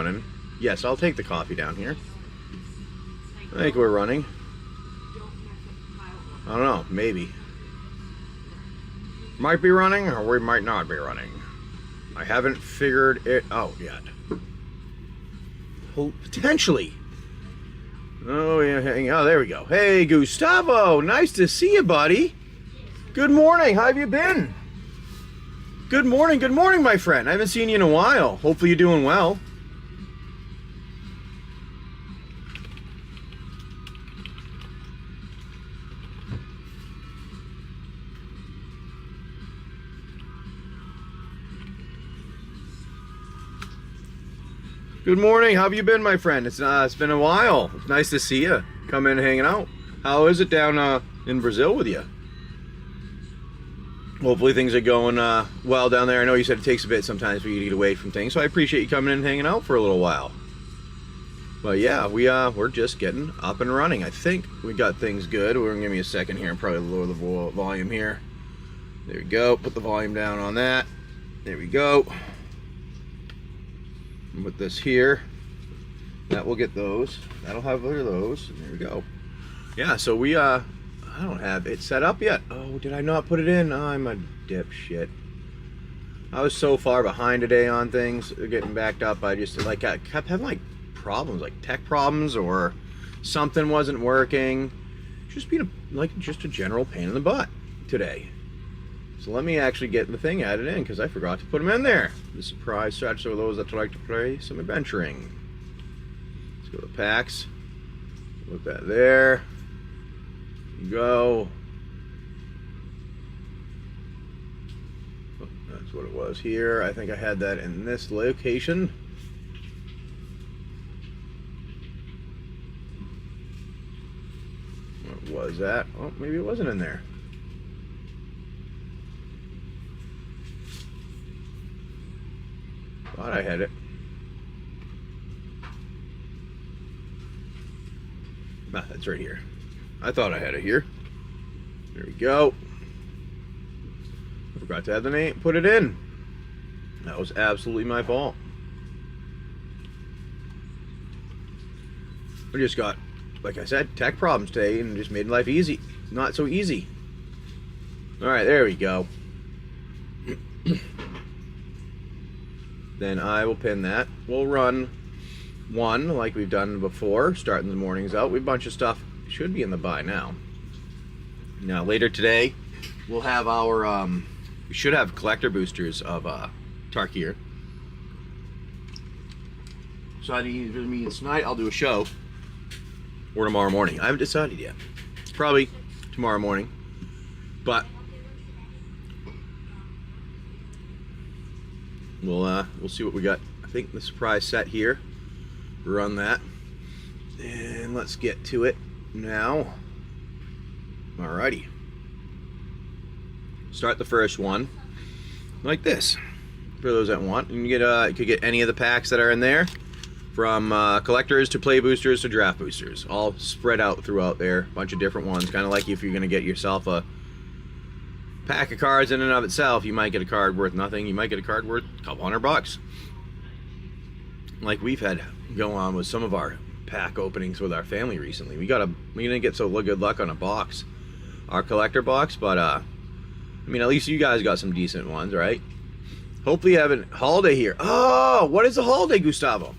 running. Yes, I'll take the coffee down here. I think we're running. I don't know, maybe. Might be running, or we might not be running. I haven't figured it out yet. Potentially. Oh, yeah, oh, there we go. Hey, Gustavo, nice to see you, buddy. Good morning, how have you been? Good morning, my friend. I haven't seen you in a while. Hopefully you're doing well. Good morning. How have you been, my friend? It's been a while. It's nice to see you. Come in hanging out. How is it down in Brazil with you? Hopefully things are going well down there. I know you said it takes a bit sometimes for you to get away from things, so I appreciate you coming in and hanging out for a little while. But yeah, we're just getting up and running. I think we got things good. We're gonna give me a second here and probably lower the volume here. There we go. Put the volume down on that. There we go. Put this here. That will get those. That'll have those. And there we go. Yeah, so we I don't have it set up yet. Oh, did I not put it in? Oh, I'm a dipshit. I was so far behind today on things, getting backed up. I kept having like problems, like tech problems, or something wasn't working. Just being just a general pain in the butt today. So let me actually get the thing added in, because I forgot to put them in there. The surprise stretch for those that like to play some adventuring. Let's go to packs. Put that there. Go. Oh, that's what it was here. I think I had that in this location. What was that? Oh, maybe it wasn't in there. Thought I had it. Ah, that's right here. I thought I had it here. There we go. I forgot to add the name, put it in. That was absolutely my fault. I just got, like I said, tech problems today and just made life easy. Not so easy. Alright, there we go. Then I will pin that. We'll run one like we've done before, starting the mornings out. We have a bunch of stuff should be in the buy now. Now later today, we'll have our we should have collector boosters of Tarkir. So either me and tonight I'll do a show, or tomorrow morning. I haven't decided yet. Probably tomorrow morning, but we'll see what we got. I think the surprise set here. Run that, and let's get to it now. Alrighty. Start the first one like this. For those that want, you could get any of the packs that are in there, from collectors to play boosters to draft boosters, all spread out throughout there. A bunch of different ones, kind of like if you're going to get yourself a pack of cards in and of itself, you might get a card worth nothing, you might get a card worth a couple $100. Like we've had go on with some of our pack openings with our family recently. We didn't get so good luck on a box, our collector box, but I mean, at least you guys got some decent ones, right? Hopefully you have a holiday here. Oh, what is a holiday, Gustavo?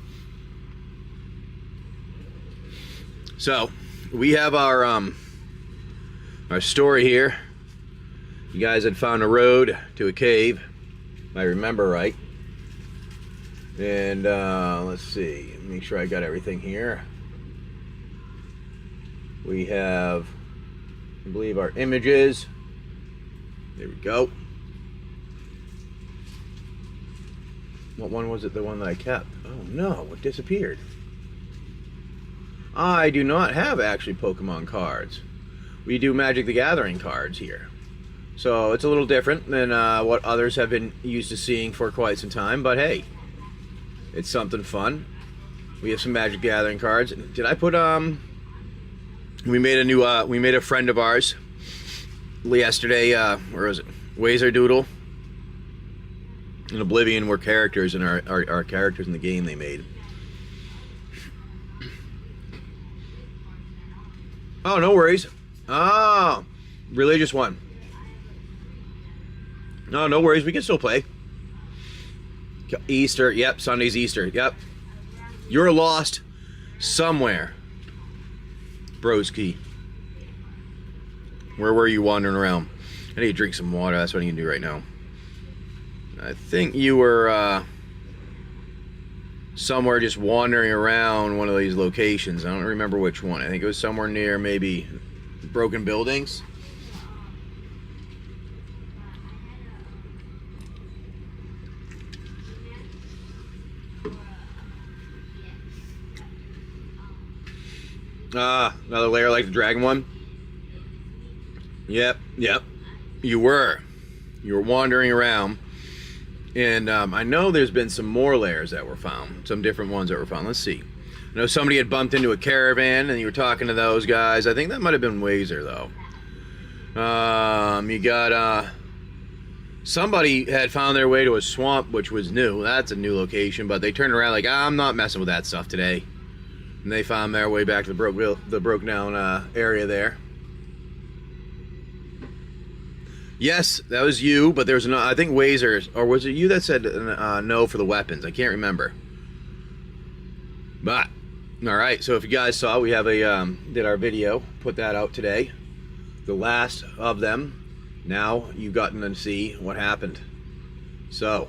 So we have our story here. You guys had found a road to a cave, if I remember right. And let's see, make sure I got everything here. We have, I believe, our images. There we go. What one was it, the one that I kept? Oh no, it disappeared. I do not have actually Pokemon cards. We do Magic the Gathering cards here. So it's a little different than what others have been used to seeing for quite some time, but hey, it's something fun. We have some Magic the Gathering cards. Did I put we made a new we made a friend of ours yesterday, where was it? Wazerdoodle and Oblivion were characters in our characters in the game they made. Oh, no worries. Oh, religious one. No, no worries. We can still play. Easter. Yep, Sunday's Easter. Yep. You're lost somewhere. Broski. Where were you wandering around? I need to drink some water. That's what I need to do right now. I think you were somewhere just wandering around one of these locations. I don't remember which one. I think it was somewhere near maybe broken buildings. Another layer like the dragon one. Yep. You were wandering around, and I know there's been some more layers that were found, some different ones that were found. Let's see. I know somebody had bumped into a caravan, and you were talking to those guys. I think that might have been Wazer, though. You got somebody had found their way to a swamp, which was new. That's a new location, but they turned around like, I'm not messing with that stuff today. And they found their way back to the broke down area there. Yes, that was you, but there's I think Wazer, or was it you that said no for the weapons? I can't remember. But all right, so if you guys saw, we have did our video, put that out today, the last of them. Now you've gotten to see what happened. So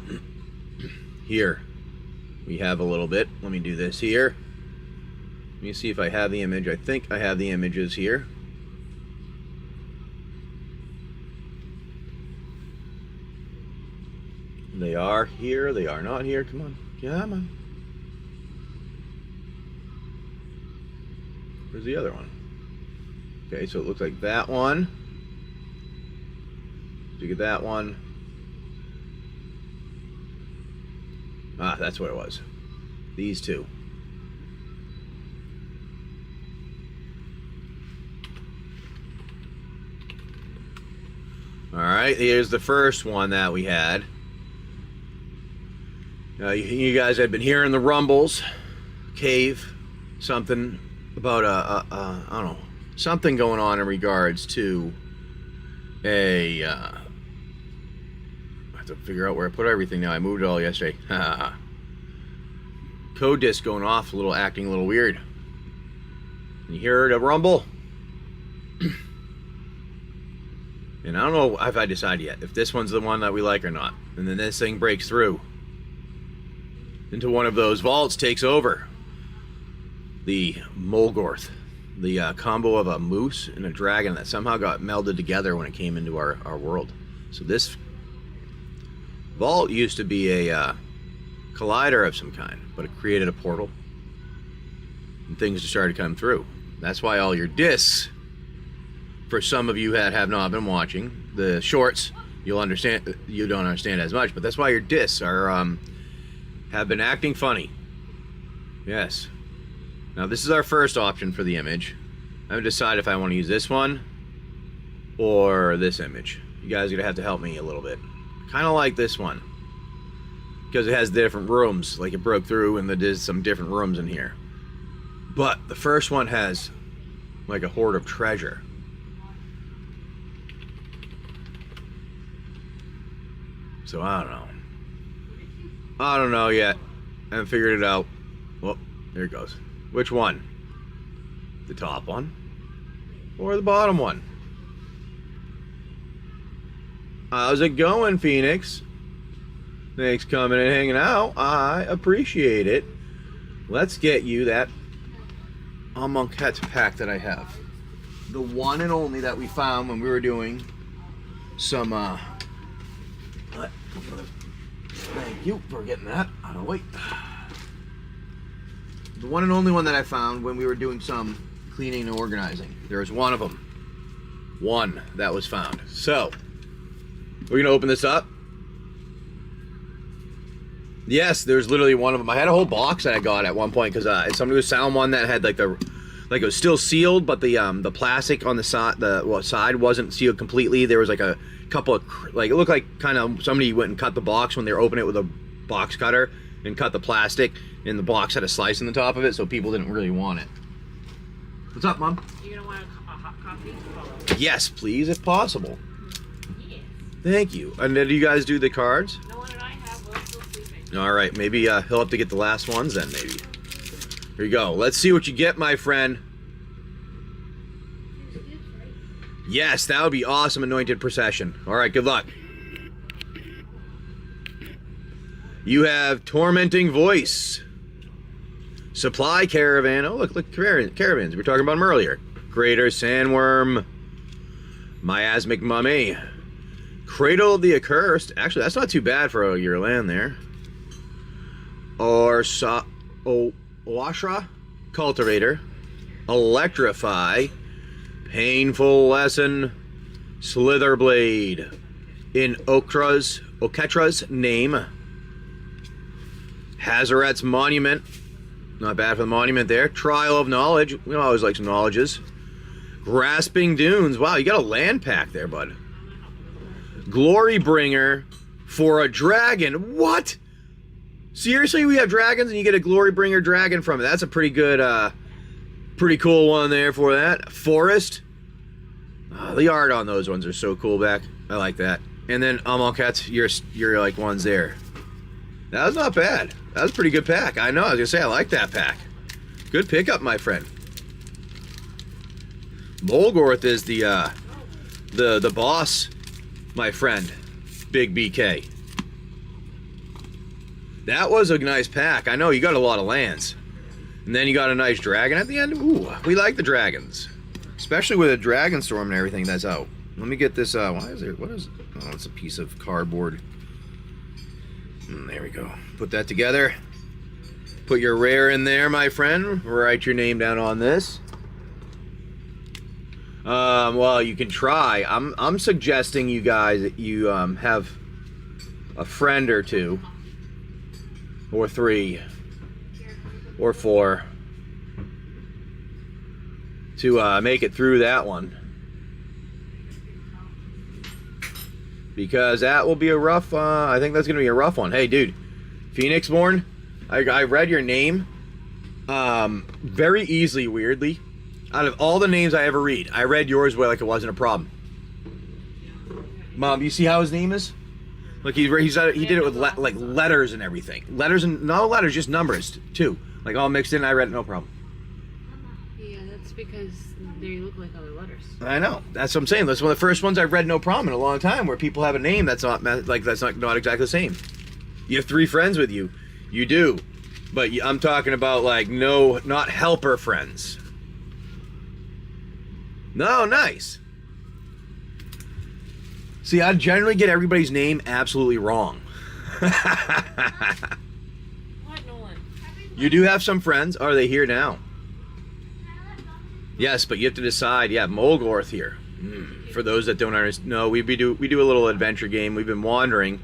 here we have a little bit. Let me do this here. Let me see if I have the image. I think I have the images here. They are here. They are not here. Come on. Come on. Where's the other one? Okay, so it looks like that one. Did you get that one? Ah, that's what it was. These two. Alright, here's the first one that we had. You guys had been hearing the rumbles. Cave. Something about I don't know. Something going on in regards to I have to figure out where I put everything now. I moved it all yesterday. Code disc going off, acting a little weird. You hear the rumble? And I don't know if I decided yet if this one's the one that we like or not. And then this thing breaks through into one of those vaults, takes over. The Molgorth, the combo of a moose and a dragon that somehow got melded together when it came into our world. So this vault used to be a collider of some kind, but it created a portal. And things just started to come through. That's why all your discs, for some of you that have not been watching the shorts, you'll understand. You don't understand as much, but that's why your discs are have been acting funny. Yes. Now this is our first option for the image. I haven't decided if I want to use this one or this image. You guys are gonna have to help me a little bit. Kind of like this one because it has different rooms. Like it broke through, and there's some different rooms in here. But the first one has like a hoard of treasure. So I don't know. I don't know yet. I haven't figured it out. Well, there it goes. Which one? The top one? Or the bottom one? How's it going, Phoenix? Thanks for coming and hanging out. I appreciate it. Let's get you that Amonkhet pack that I have. The one and only that we found when we were doing some thank you for getting that out of the way. The one and only one that I found when we were doing some cleaning and organizing. There's one of them. One that was found. So, we're going to open this up. Yes, there's literally one of them. I had a whole box that I got at one point because somebody was selling one that had like it was still sealed, but the plastic on the side wasn't sealed completely. There was like a couple of, like, it looked like kind of somebody went and cut the box when they were opening it with a box cutter and cut the plastic, and the box had a slice in the top of it, so people didn't really want it. What's up, Mom? You're gonna want to hot coffee? Yes, please, if possible. Yes. Thank you. And then do you guys do the cards? No one and I have. We're still sleeping. All right, maybe he'll have to get the last ones then, maybe. Here you go. Let's see what you get, my friend. Yes, that would be awesome, Anointed Procession. All right, good luck. You have Tormenting Voice. Supply Caravan. Oh, look, caravans. We were talking about them earlier. Greater Sandworm. Miasmic Mummy. Cradle of the Accursed. Actually, that's not too bad for your land there. Or Oashra Cultivator. Electrify. Painful Lesson. Slitherblade. In Oketra's name. Hazaret's Monument. Not bad for the monument there. Trial of Knowledge. We always like some knowledges. Grasping Dunes. Wow, you got a land pack there, bud. Glorybringer for a dragon. What? Seriously, we have dragons and you get a Glorybringer dragon from it. That's a pretty good, pretty cool one there for that. Forest. Oh, the art on those ones are so cool back. I like that. And then Amalcat's your like ones there. That was not bad. That was a pretty good pack. I know, I was gonna say I like that pack. Good pickup, my friend. Molgorth is the boss, my friend. Big BK. That was a nice pack. I know you got a lot of lands. And then you got a nice dragon at the end. Ooh, we like the dragons. Especially with a Dragonstorm and everything that's out. Let me get this, why is there, what is, oh, it's a piece of cardboard. There we go. Put that together. Put your rare in there, my friend. Write your name down on this. Well, you can try. I'm suggesting you guys that you have a friend or two, or three, or four, to make it through that one. Because that will be a rough, I think that's going to be a rough one. Hey, dude, Phoenixborn, I read your name very easily, weirdly. Out of all the names I ever read, I read yours like it wasn't a problem. Mom, do you see how his name is? Look, he did it with like letters and everything. Letters and, no letters, just numbers, too. Like all mixed in, I read it, no problem. Yeah, that's because they look like other letters. I know. That's what I'm saying. That's one of the first ones I've read no problem in a long time, where people have a name that's not like not exactly the same. You have 3 friends with you. You do. But I'm talking about like not helper friends. No, nice. See, I generally get everybody's name absolutely wrong. What, Nolan? You do have some friends. Are they here now? Yes, but you have to decide. Yeah, Molgorth here. For those that don't understand, no, we do a little adventure game. We've been wandering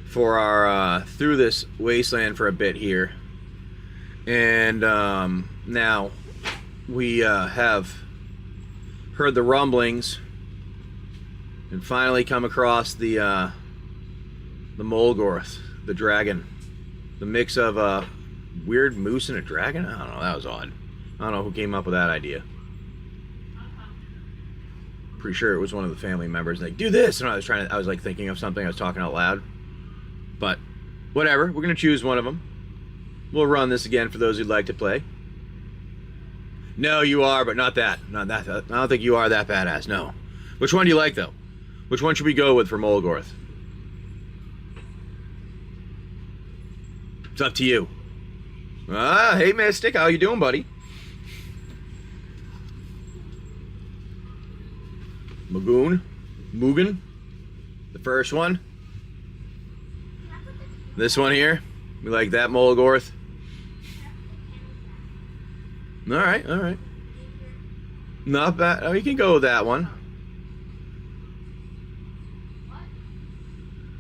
for our through this wasteland for a bit here, and now we have heard the rumblings and finally come across the Molgorth, the dragon, the mix of a weird moose and a dragon. I don't know. That was odd. I don't know who came up with that idea. Pretty sure it was one of the family members. Like, do this, and I was like thinking of something. I was talking out loud, but whatever. We're gonna choose one of them. We'll run this again for those who'd like to play. No, you are, but not that. Not that. I don't think you are that badass. No. Which one do you like, though? Which one should we go with for Molgorth? It's up to you. Hey, Mystic, how you doing, buddy? Mugen, the first one. This one here, we like that Molgorth. All right. Not bad. Oh, you can go with that one.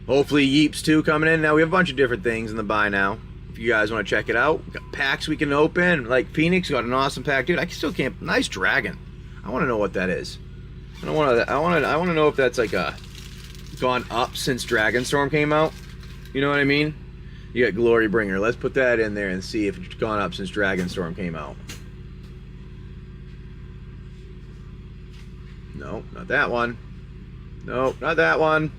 Hopefully Yeeps too coming in. Now we have a bunch of different things in the buy now. If you guys want to check it out, we got packs we can open. Like Phoenix got an awesome pack, dude. I still can't. Nice dragon. I want to know what that is. I want to know if that's like gone up since Dragonstorm came out. You know what I mean? You got Glorybringer. Let's put that in there and see if it's gone up since Dragonstorm came out. No, not that one. No, not that one.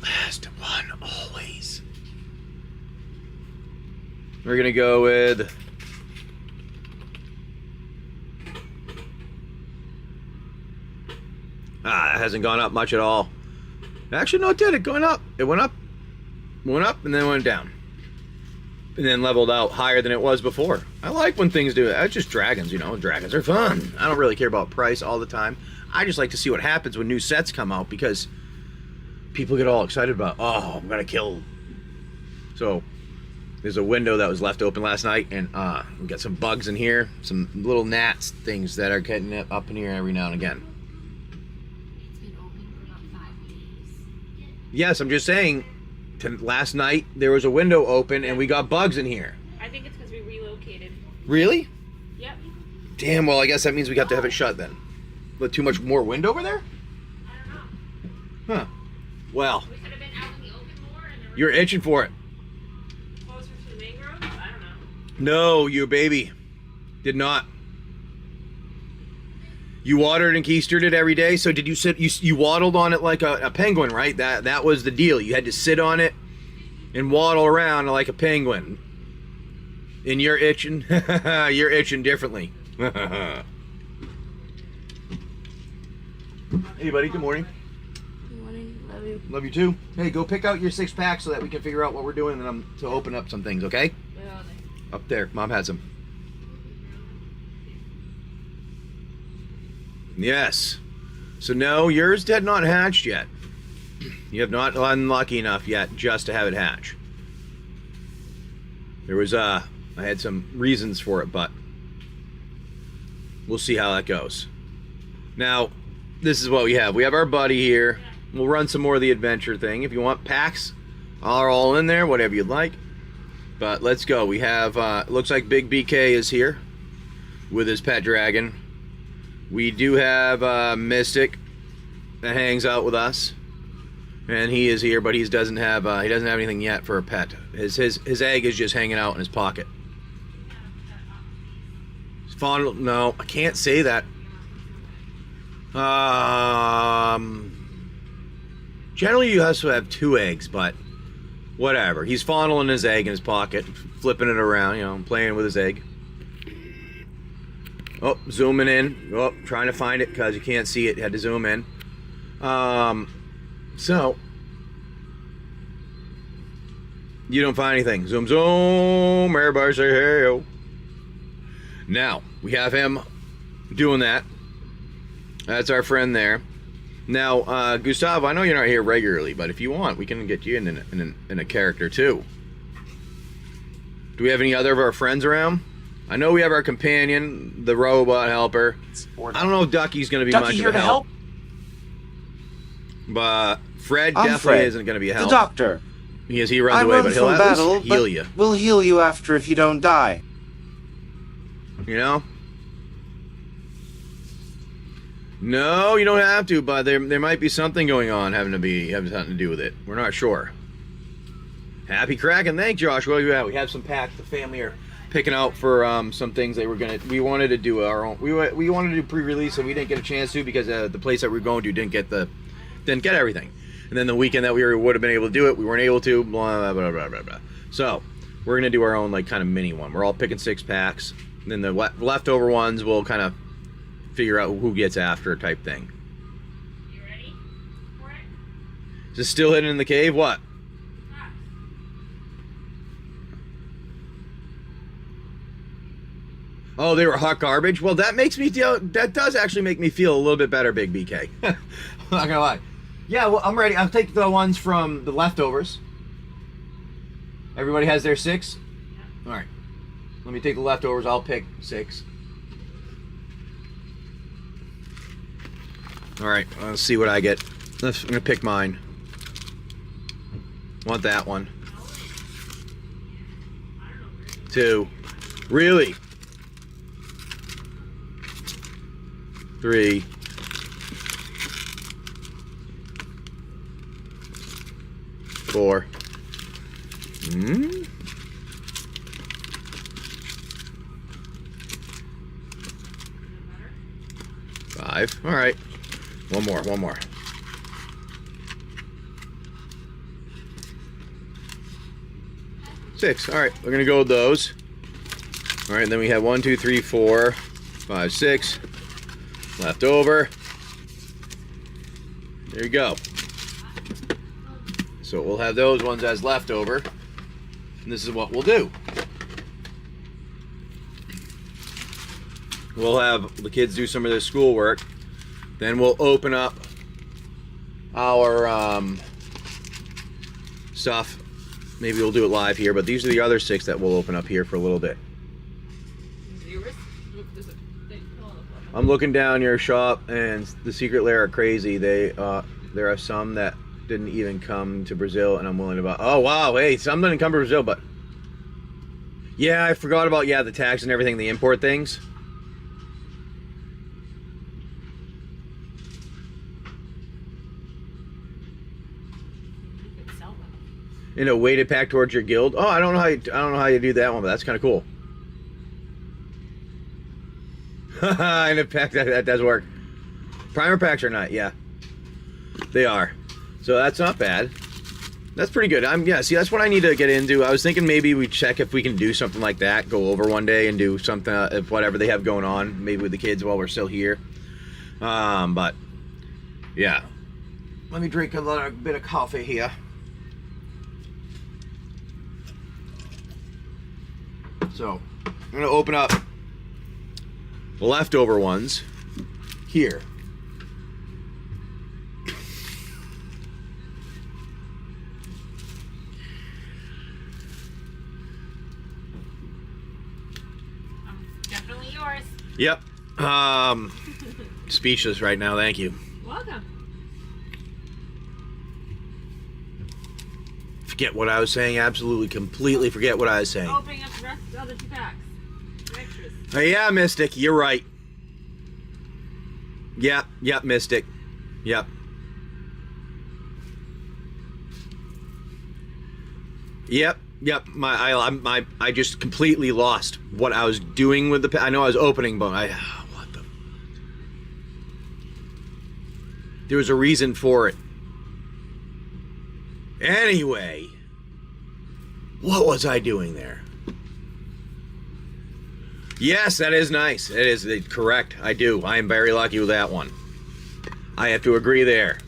Last one, always. We're gonna go with... It hasn't gone up much at all. Actually, no, it did. It went up. It went up, and then went down. And then leveled out higher than it was before. I like when things do that. It's just dragons, you know. Dragons are fun. I don't really care about price all the time. I just like to see what happens when new sets come out because people get all excited about, oh, I'm gonna kill. So there's a window that was left open last night, and we got some bugs in here, some little gnats things that are getting up in here every now and again. It's been open for about 5 days. Yes, I'm just saying. Last night there was a window open and we got bugs in here. I think it's because we relocated. Really? Yep. Damn, well I guess that means we got to have it shut then. But too much more wind over there? I don't know. Huh. Well. We could have been out in the open more and there You're itching for it. closer to the mangroves? I don't know. No, you baby. Did not. You watered and keistered it every day, so did you sit, you waddled on it like a penguin, right? That was the deal. You had to sit on it and waddle around like a penguin. And you're itching. You're itching differently. Hey buddy, good morning. Good morning. Love you. Love you too. Hey, go pick out your 6-pack so that we can figure out what we're doing and to open up some things, okay? Where are they? Up there. Mom has them. Yes. So no, yours did not hatched yet. You have not unlucky enough yet just to have it hatch. There was I had some reasons for it, but we'll see how that goes. Now, this is what we have. We have our buddy here. We'll run some more of the adventure thing. If you want packs, are all in there, whatever you'd like. But let's go. We have looks like Big BK is here with his pet dragon. We do have Mystic that hangs out with us, and he is here, but he doesn't have anything yet for a pet. His egg is just hanging out in his pocket. Fondle? No, I can't say that. Generally, you also have 2 eggs, but whatever. He's fondling his egg in his pocket, flipping it around, you know, playing with his egg. Oh, zooming in. Oh, trying to find it because you can't see it. Had to zoom in. So you don't find anything. Zoom, zoom. Everybody say hey. Now we have him doing that. That's our friend there. Now, Gustavo, I know you're not here regularly, but if you want, we can get you in a character too. Do we have any other of our friends around? I know we have our companion, the robot helper. I don't know if Ducky's going to be Ducky much here of a to help. But Fred I'm definitely Fred, isn't going to be a help. the doctor. He runs I away, run but he'll from at battle, least heal but you. we'll heal you after if you don't die. You know? No, you don't have to, but there might be something going on having something to do with it. We're not sure. Happy cracking. Thanks, Josh. What do we have? We have some packs. The family are picking out for some things we wanted to do our own. We wanted to do pre-release, and we didn't get a chance to because the place that we were going to didn't get everything. And then the weekend that we would have been able to do it, we weren't able to. Blah blah blah blah blah. So we're gonna do our own like kind of mini one. We're all picking 6 packs. And then the leftover ones we'll kind of figure out who gets after type thing. You ready for it? Is it still hidden in the cave? What? Oh, they were hot garbage? Well, that does actually make me feel a little bit better, Big BK. I'm not gonna lie. Yeah, well, I'm ready. I'll take the ones from the leftovers. Everybody has their 6? All right. Let me take the leftovers. I'll pick 6. All right, let's see what I get. I'm gonna pick mine. Want that one. 2. Really? 3. 4. 5. 5. All right. One more. Six. All right, we're gonna go with those. All right, and then we have 1, 2, 3, 4, 5, 6 left over. There you go. So we'll have those ones as leftover, and this is what we'll do. We'll have the kids do some of their schoolwork, then we'll open up our stuff. Maybe we'll do it live here, but these are the other 6 that we'll open up here for a little bit. I'm looking down your shop, and the Secret Lair are crazy. There are some that didn't even come to Brazil, and I'm willing to buy. Oh wow, hey, some didn't come to Brazil, but yeah, I forgot about the tax and everything, the import things. In a weighted pack towards your guild. Oh, I don't know how you do that one, but that's kind of cool. In a pack that does work. Primer packs are not, yeah, they are. So that's not bad. That's pretty good. Yeah. See, that's what I need to get into. I was thinking maybe we check if we can do something like that. Go over one day and do something, whatever they have going on, maybe with the kids while we're still here. But yeah. Let me drink a bit of coffee here. So, I'm going to open up the leftover ones here. Definitely yours. Yep. Speechless right now, thank you. Welcome. Forget what I was saying, absolutely, completely forget what I was saying. Opening up the rest of the other 2 packs. Extras. Oh, yeah, Mystic, you're right. Yep, Mystic. Yep. Yep. I just completely lost what I was doing with the. I know I was opening, but what the. There was a reason for it. Anyway, what was I doing there? Yes, that is nice. It is correct. I do. I am very lucky with that one. I have to agree there.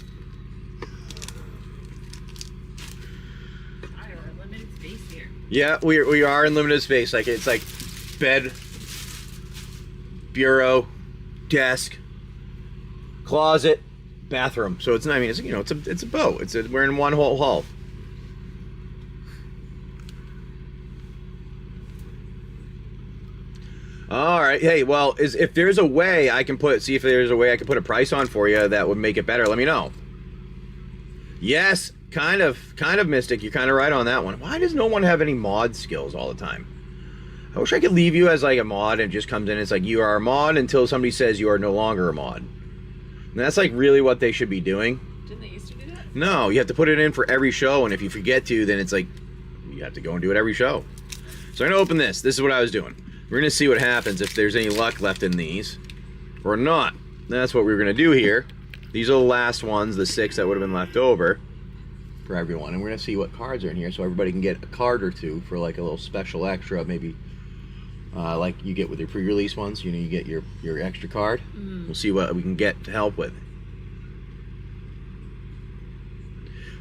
I are in limited space here. Yeah, we are in limited space. Like it's like bed, bureau, desk, closet, bathroom. So it's not. I mean, it's a boat. We're in one whole hall. All right. Hey, well, if there's a way I can see if there's a way I can put a price on for you that would make it better, let me know. Yes, kind of, Mystic. You're kind of right on that one. Why does no one have any mod skills all the time? I wish I could leave you as like a mod and it just comes in. It's like you are a mod until somebody says you are no longer a mod. And that's like really what they should be doing. Didn't they used to do that? No, you have to put it in for every show, and if you forget to, then it's like you have to go and do it every show. So I'm gonna open this. This is what I was doing. We're gonna see what happens if there's any luck left in these or not. That's what we're gonna do here. These are the last ones, the 6 that would have been left over for everyone, and we're gonna see what cards are in here so everybody can get a card or two for like a little special extra, maybe like you get with your pre-release ones. You get your extra card. We'll see what we can get to help with.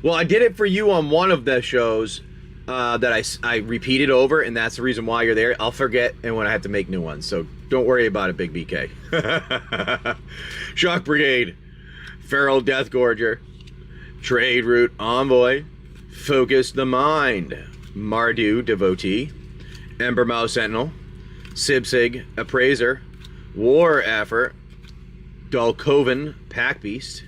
Well, I did it for you on one of the shows that I repeated over, and that's the reason why you're there. I'll forget and when I have to make new ones, so don't worry about it, Big BK. Shock Brigade, Feral Deathgorger, Trade Route Envoy, Focus the Mind, Mardu Devotee, Embermouse Sentinel, Sibsig Appraiser, War Effort, Dulcoven Pack Beast,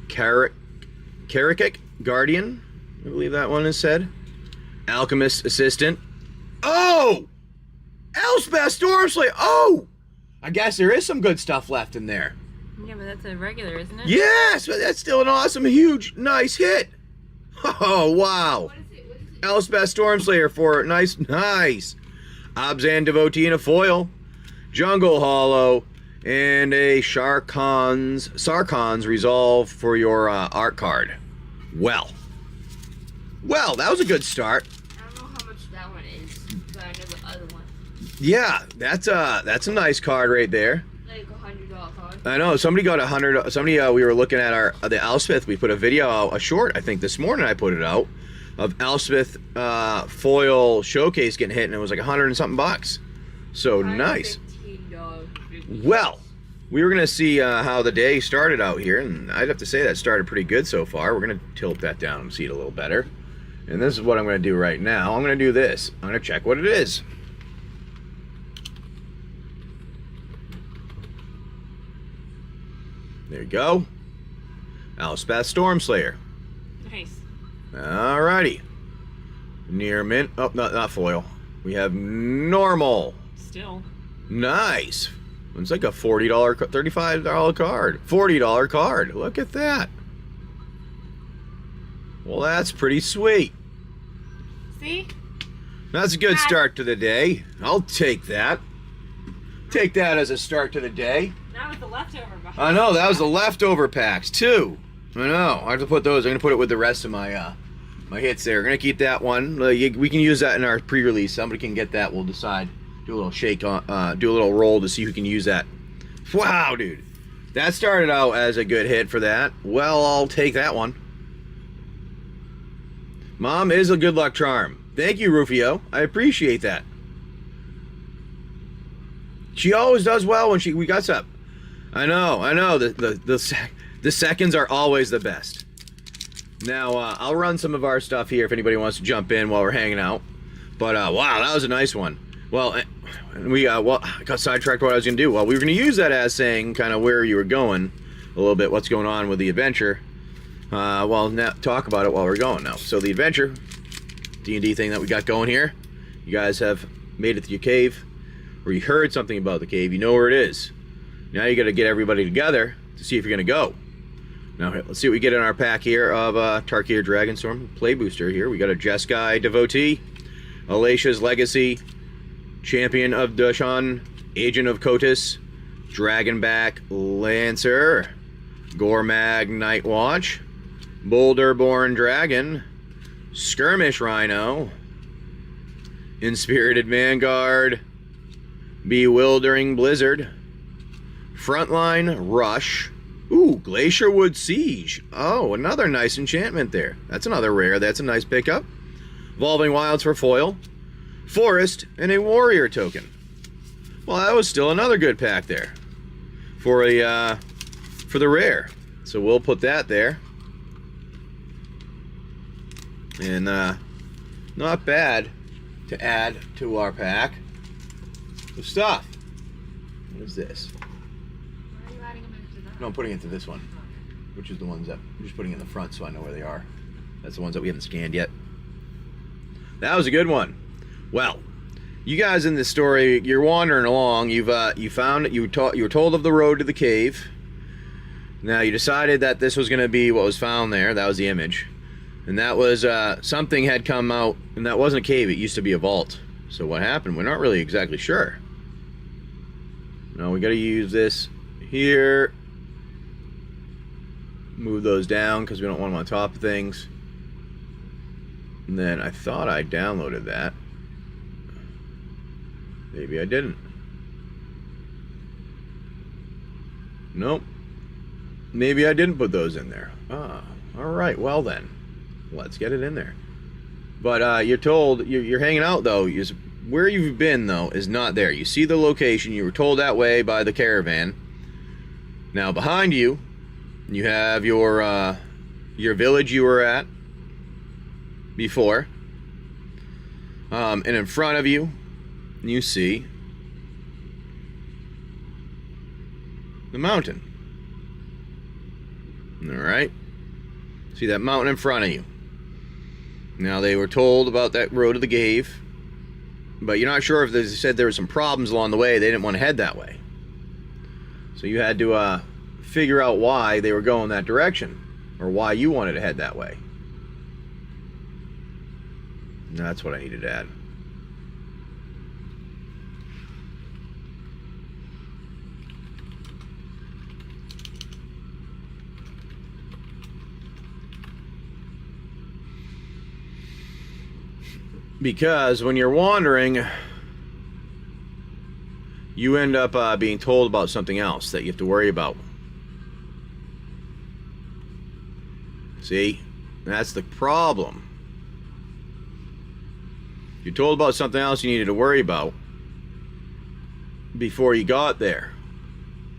Karakik Guardian, I believe that one is said, Alchemist Assistant. Oh! Elspeth Stormslayer! Oh! I guess there is some good stuff left in there. Yeah, but that's a regular, isn't it? Yes, but that's still an awesome, huge, nice hit. Oh, wow. What is it? Elspeth Stormslayer for nice. Abzan Devotee in a foil, Jungle Hollow, And a Sarkhan's Resolve for your art card. Well, that was a good start. I don't know how much that one is, but I know the other one. Yeah, that's a nice card right there. Like $100 card. I know somebody got 100. Somebody we were looking at the Elspeth. We put a video out, a short I think this morning. I put it out of Elspeth foil showcase getting hit, and it was like 100 and something bucks. So nice. $15. Well, we were gonna see how the day started out here, and I'd have to say that started pretty good so far. We're gonna tilt that down and see it a little better. And this is what I'm gonna do right now. I'm gonna do this. I'm gonna check what it is. There you go. Elspeth Stormslayer. Nice. Alrighty. Near mint. Oh, not foil. We have normal. Still. Nice. It's like a $40, $35 card. $40 card. Look at that. Well, that's pretty sweet. See? That's a good start to the day. I'll take that. Take that as a start to the day. Not with the leftover box. I know, that was the leftover packs, too. I know. I have to put those. I'm going to put it with the rest of my my hits there. We're going to keep that one. We can use that in our pre-release. Somebody can get that. We'll decide. Do a little shake on, do a little roll to see who can use that. Wow, dude. That started out as a good hit for that. Well, I'll take that one. Mom is a good luck charm. Thank you, Rufio. I appreciate that. She always does well when we got up. I know. The seconds are always the best. Now, I'll run some of our stuff here if anybody wants to jump in while we're hanging out. But, wow, that was a nice one. Well, I got sidetracked what I was going to do. Well, we were going to use that as saying kind of where you were going, a little bit what's going on with the adventure. Well, now talk about it while we're going now. So the adventure, D&D thing that we got going here, you guys have made it to your cave, or you heard something about the cave, you know where it is. Now you got to get everybody together to see if you're going to go. Now, let's see what we get in our pack here of Tarkir Dragonstorm Play Booster here. We got a Jeskai Devotee, Alatia's Legacy, Champion of Dushan, Agent of Kotis, Dragonback Lancer, Gormag Nightwatch, Boulderborn Dragon, Skirmish Rhino, Inspirited Vanguard, Bewildering Blizzard, Frontline Rush, ooh, Glacierwood Siege. Oh, another nice enchantment there. That's another rare. That's a nice pickup. Evolving Wilds for foil, Forest, and a Warrior token. Well, that was still another good pack there for the rare. So we'll put that there. And not bad to add to our pack of stuff. What is this? Why are you adding them into that? No, I'm putting it to this one, which is the ones that I'm just putting in the front so I know where they are. That's the ones that we haven't scanned yet. That was a good one. Well, you guys in this story, you're wandering along. You were told of the road to the cave. Now you decided that this was going to be what was found there. That was the image, and that was something had come out, and that wasn't a cave. It used to be a vault. So what happened? We're not really exactly sure. No, we got to use this here. Move those down because we don't want them on top of things. And then I thought I downloaded that. Maybe I didn't. Nope. Maybe I didn't put those in there. Ah, all right. Well then, let's get it in there. But you're told you're hanging out though. Where you've been though is not there. You see the location. You were told that way by the caravan. Now behind you, you have your village you were at before, and in front of you, you see the mountain. All right, see that mountain in front of you. Now they were told about that road to the cave, but you're not sure if they said there were some problems along the way. They didn't want to head that way, so you had to figure out why they were going that direction, or why you wanted to head that way. And that's what I needed to add. Because when you're wandering, you end up being told about something else that you have to worry about. See? That's the problem. You're told about something else you needed to worry about before you got there.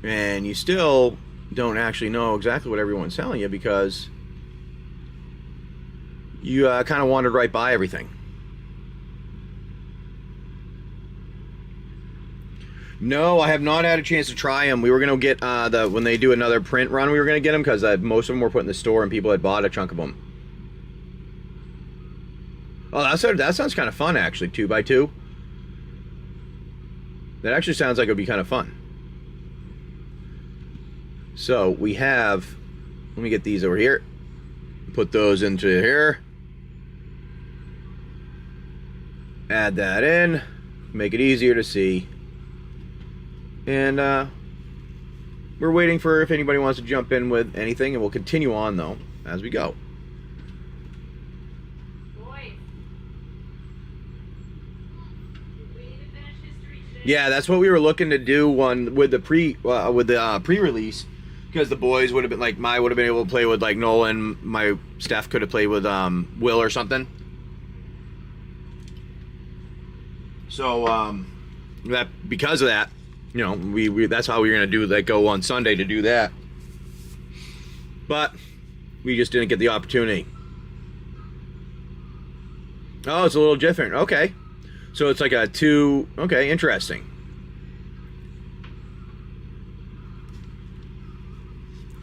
And you still don't actually know exactly what everyone's telling you because you kind of wandered right by everything. No, I have not had a chance to try them. We were going to get when they do another print run, we were going to get them because most of them were put in the store and people had bought a chunk of them. Oh, that sounds kind of fun, actually, 2x2. That actually sounds like it would be kind of fun. So, we have... Let me get these over here. Put those into here. Add that in. Make it easier to see. And, we're waiting for if anybody wants to jump in with anything, and we'll continue on, though, as we go. Yeah, that's what we were looking to do with the pre-release, because the boys would have been like, would have been able to play with like Nolan, my staff could have played with Will or something. So that because of that, you know, we that's how we were gonna do that. Go on Sunday to do that, but we just didn't get the opportunity. Oh, it's a little different. Okay. So it's like a 2... Okay, interesting.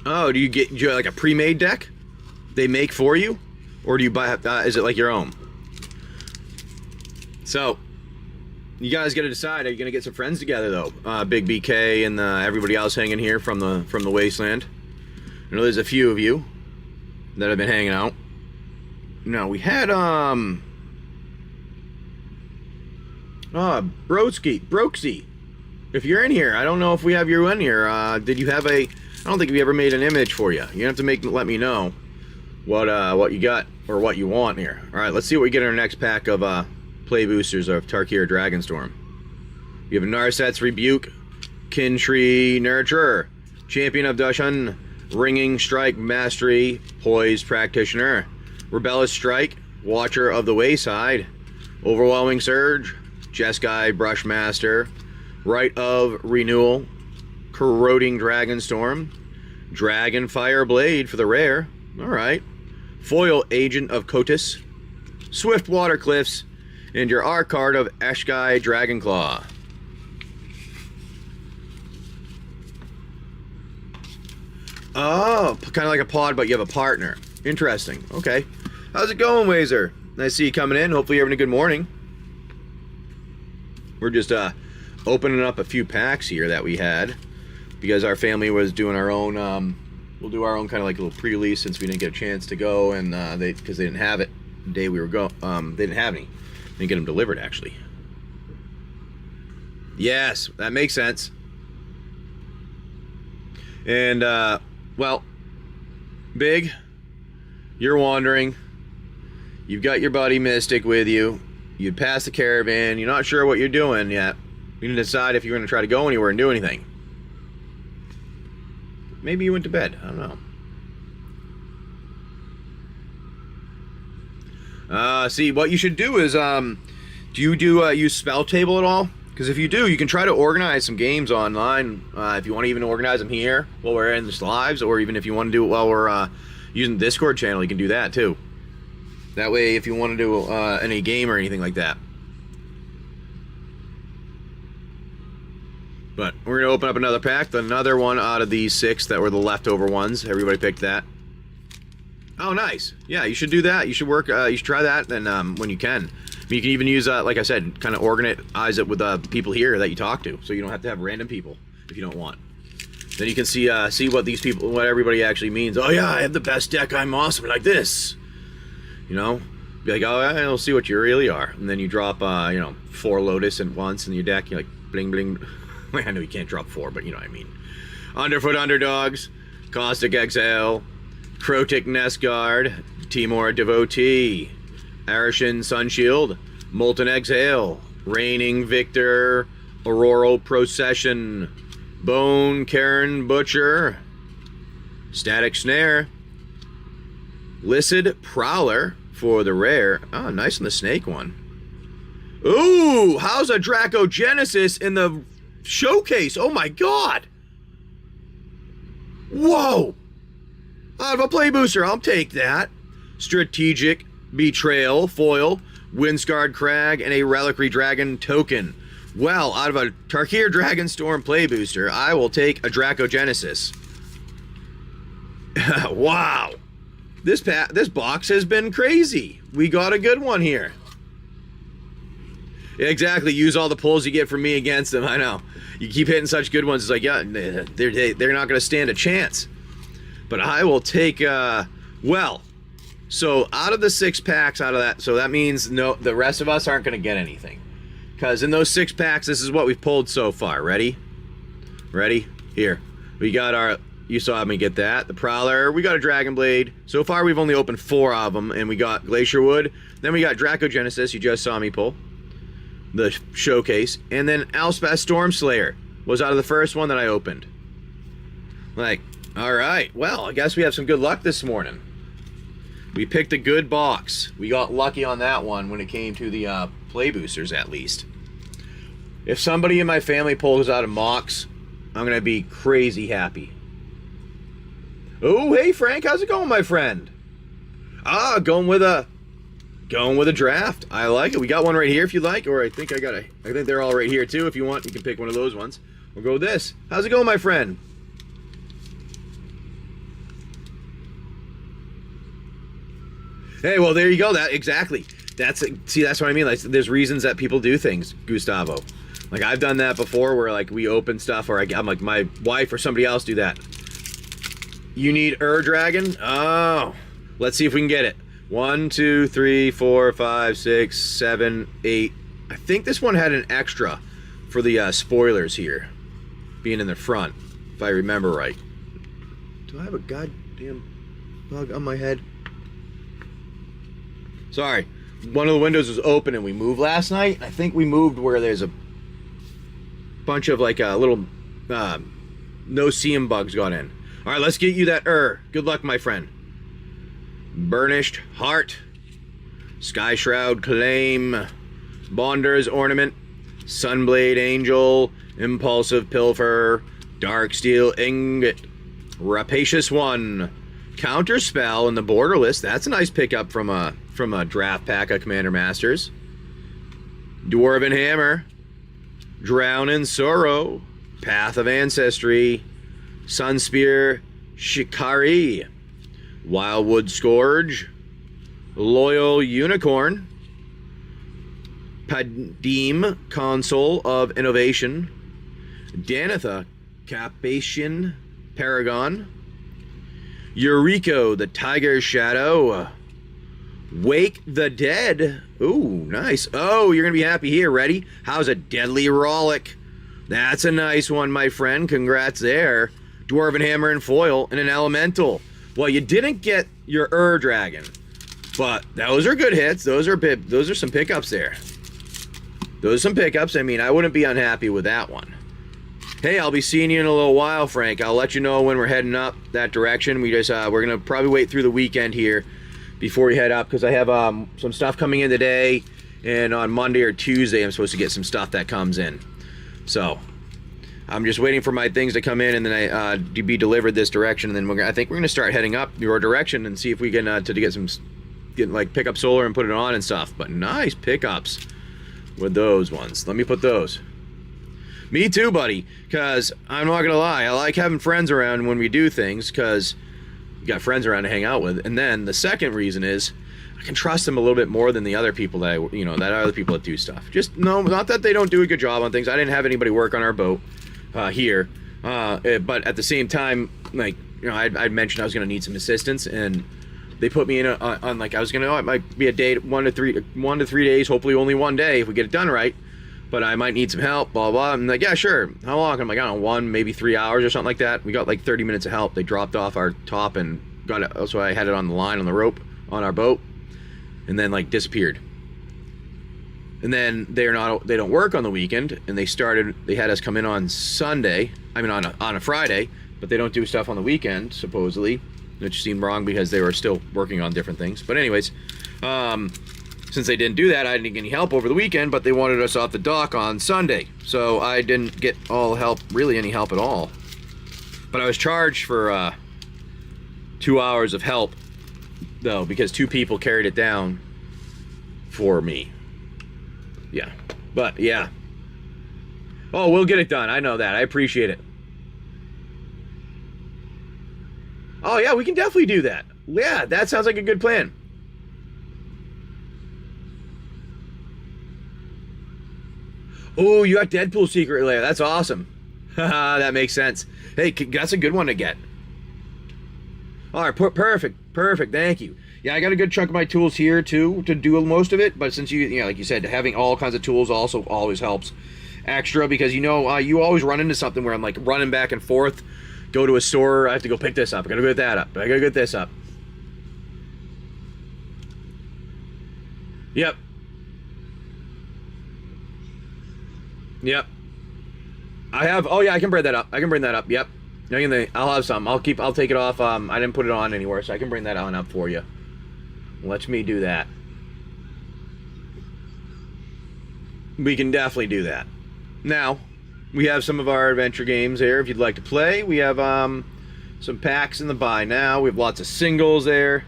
Oh, do you get like a pre-made deck they make for you? Or do you buy... is it like your own? So, you guys got to decide. Are you going to get some friends together, though? Big BK and everybody else hanging here from the Wasteland. I know there's a few of you that have been hanging out. No, we had... Brokesy. If you're in here, I don't know if we have you in here. Did you have I don't think we ever made an image for you. You have to let me know what you got or what you want here. All right, let's see what we get in our next pack of play boosters of Tarkir Dragonstorm. You have a Narset's Rebuke, Kintree Nurturer, Champion of Dushan, Ringing Strike Mastery, Poise Practitioner, Rebellious Strike, Watcher of the Wayside, Overwhelming Surge, Jeskai Brushmaster, Rite of Renewal, Corroding Dragonstorm, Dragonfire Blade for the rare, alright, Foil Agent of Kotis, Swift Water Cliffs, and your R card of Eshkai Dragonclaw. Oh, kind of like a pod, but you have a partner. Interesting. Okay. How's it going, Wazer? Nice to see you coming in. Hopefully you're having a good morning. We're just opening up a few packs here that we had because our family was doing our own. We'll do our own kind of like a little pre-release since we didn't get a chance to go, and because they didn't have it the day we were they didn't have any. Didn't get them delivered actually. Yes, that makes sense. And well, Big, you're wandering. You've got your buddy Mystic with you. You'd pass the caravan. You're not sure what you're doing yet. You need to decide if you're going to try to go anywhere and do anything. Maybe you went to bed. I don't know. See, what you should do is, do you use Spell Table at all? Because if you do, you can try to organize some games online. If you want to even organize them here while we're in this lives, or even if you want to do it while we're using the Discord channel, you can do that too. That way, if you want to do any game or anything like that. But we're going to open up another pack. Another one out of these 6 that were the leftover ones. Everybody picked that. Oh, nice. Yeah, you should do that. You should you should try that then when you can. I mean, you can even use, like I said, kind of organize it with people here that you talk to. So you don't have to have random people if you don't want. Then you can see what everybody actually means. Oh, yeah, I have the best deck. I'm awesome like this. You know, be like, oh, I'll see what you really are, and then you drop, 4 Lotus at once in your deck. You're like, bling, bling. I know you can't drop 4, but you know what I mean. Underfoot Underdogs, Caustic Exile, Crotic Nest Guard, Timor Devotee, Arishan Sunshield, Molten Exhale, Reigning Victor, Auroral Procession, Bone Cairn Butcher, Static Snare, Licid Prowler for the rare. Oh, nice on the snake one. Ooh, how's a Dracogenesis in the showcase? Oh my god! Whoa! Out of a play booster, I'll take that. Strategic Betrayal foil, Windscarred Crag, and a Reliquary Dragon token. Well, out of a Tarkir Dragonstorm play booster, I will take a Dracogenesis. Wow! This box has been crazy. We got a good one here. Exactly. Use all the pulls you get from me against them. I know. You keep hitting such good ones. It's like, yeah, they're not going to stand a chance. But I will take. Well, so out of the 6 packs, out of that, so that means no, the rest of us aren't going to get anything. Because in those 6 packs, this is what we've pulled so far. Ready? Ready? Here. We got our. You saw me get that. The Prowler. We got a Dragon Blade. So far, we've only opened 4 of them, and we got Glacier Wood. Then we got Dracogenesis. You just saw me pull the showcase, and then Elspeth Stormslayer was out of the first one that I opened. Like, all right, well, I guess we have some good luck this morning. We picked a good box. We got lucky on that one when it came to the play boosters, at least. If somebody in my family pulls out a Mox, I'm gonna be crazy happy. Oh, hey Frank, how's it going, my friend? Ah, going with a draft. I like it. We got one right here if you like, or I think they're all right here too. If you want, you can pick one of those ones. We'll go with this. How's it going, my friend? Hey, well, there you go. That exactly. That's what I mean. Like, there's reasons that people do things, Gustavo. Like, I've done that before, where like we open stuff, or I'm like my wife or somebody else do that. You need Dragon? Oh, let's see if we can get it. 1, 2, 3, 4, 5, 6, 7, 8. I think this one had an extra for the spoilers here, being in the front, if I remember right. Do I have a goddamn bug on my head? Sorry, one of the windows was open and we moved last night. I think we moved where there's a bunch of like little no-seeing bugs got in. All right, let's get you that Good luck, my friend. Burnished Heart, Sky Shroud Claim, Bonder's Ornament, Sunblade Angel, Impulsive Pilfer, Darksteel Ingot, Rapacious One, Counter Spell in the Borderless. That's a nice pickup from a draft pack of Commander Masters. Dwarven Hammer, Drown in Sorrow, Path of Ancestry, Sunspear Shikari, Wildwood Scourge, Loyal Unicorn, Padim, Console of Innovation, Danitha, Capation Paragon, Eureka, the Tiger Shadow, Wake the Dead. Ooh, nice. Oh, you're going to be happy here. Ready? How's a Deadly Rollick? That's a nice one, my friend. Congrats there. Dwarven Hammer and Foil, and an Elemental. Well, you didn't get your Dragon, but those are good hits. Those are some pickups there. Those are some pickups. I mean, I wouldn't be unhappy with that one. Hey, I'll be seeing you in a little while, Frank. I'll let you know when we're heading up that direction. We're gonna probably wait through the weekend here before we head up, because I have some stuff coming in today, and on Monday or Tuesday I'm supposed to get some stuff that comes in. So I'm just waiting for my things to come in, and then to be delivered this direction, and then I think we're gonna start heading up your direction and see if we can pick up solar and put it on and stuff. But nice pickups with those ones. Let me put those. Me too, buddy, because I'm not gonna lie, I like having friends around when we do things, because you got friends around to hang out with. And then the second reason is I can trust them a little bit more than the other people that other people that do stuff. Just not that they don't do a good job on things. I didn't have anybody work on our boat here, but at the same time, like, I'd mentioned I was gonna need some assistance, and they put me in on like, I was gonna, it might be a day, 1 to 3 days, hopefully only one day if we get it done right, but I might need some help, blah blah. I'm like, yeah, sure. How long? I'm like, I don't know, 1 maybe 3 hours or something like that. We got like 30 minutes of help. They dropped off our top and got it, so I had it on the line on the rope on our boat, and then like disappeared. And then they don't work on the weekend, and they had us come in on Sunday, on a Friday, but they don't do stuff on the weekend, supposedly, which seemed wrong because they were still working on different things. But anyways, since they didn't do that, I didn't get any help over the weekend, but they wanted us off the dock on Sunday. So I didn't get really any help at all. But I was charged for 2 hours of help, though, because 2 people carried it down for me. Yeah, but yeah. Oh, we'll get it done. I know that. I appreciate it. Oh, yeah, we can definitely do that. Yeah, that sounds like a good plan. Oh, you got Deadpool Secret Lair. That's awesome. That makes sense. Hey, that's a good one to get. All right, perfect. Thank you. Yeah, I got a good chunk of my tools here too to do most of it. But since like you said, having all kinds of tools also always helps extra, because you always run into something where I'm like running back and forth. Go to a store, I have to go pick this up. I gotta go get that up. I gotta get this up. Yep. I have. Oh yeah, I can bring that up. Yep. I'll have some. I'll take it off. I didn't put it on anywhere, so I can bring that on up for you. Let me do that. We can definitely do that. Now, we have some of our adventure games here if you'd like to play. We have some packs in the buy now. We have lots of singles there.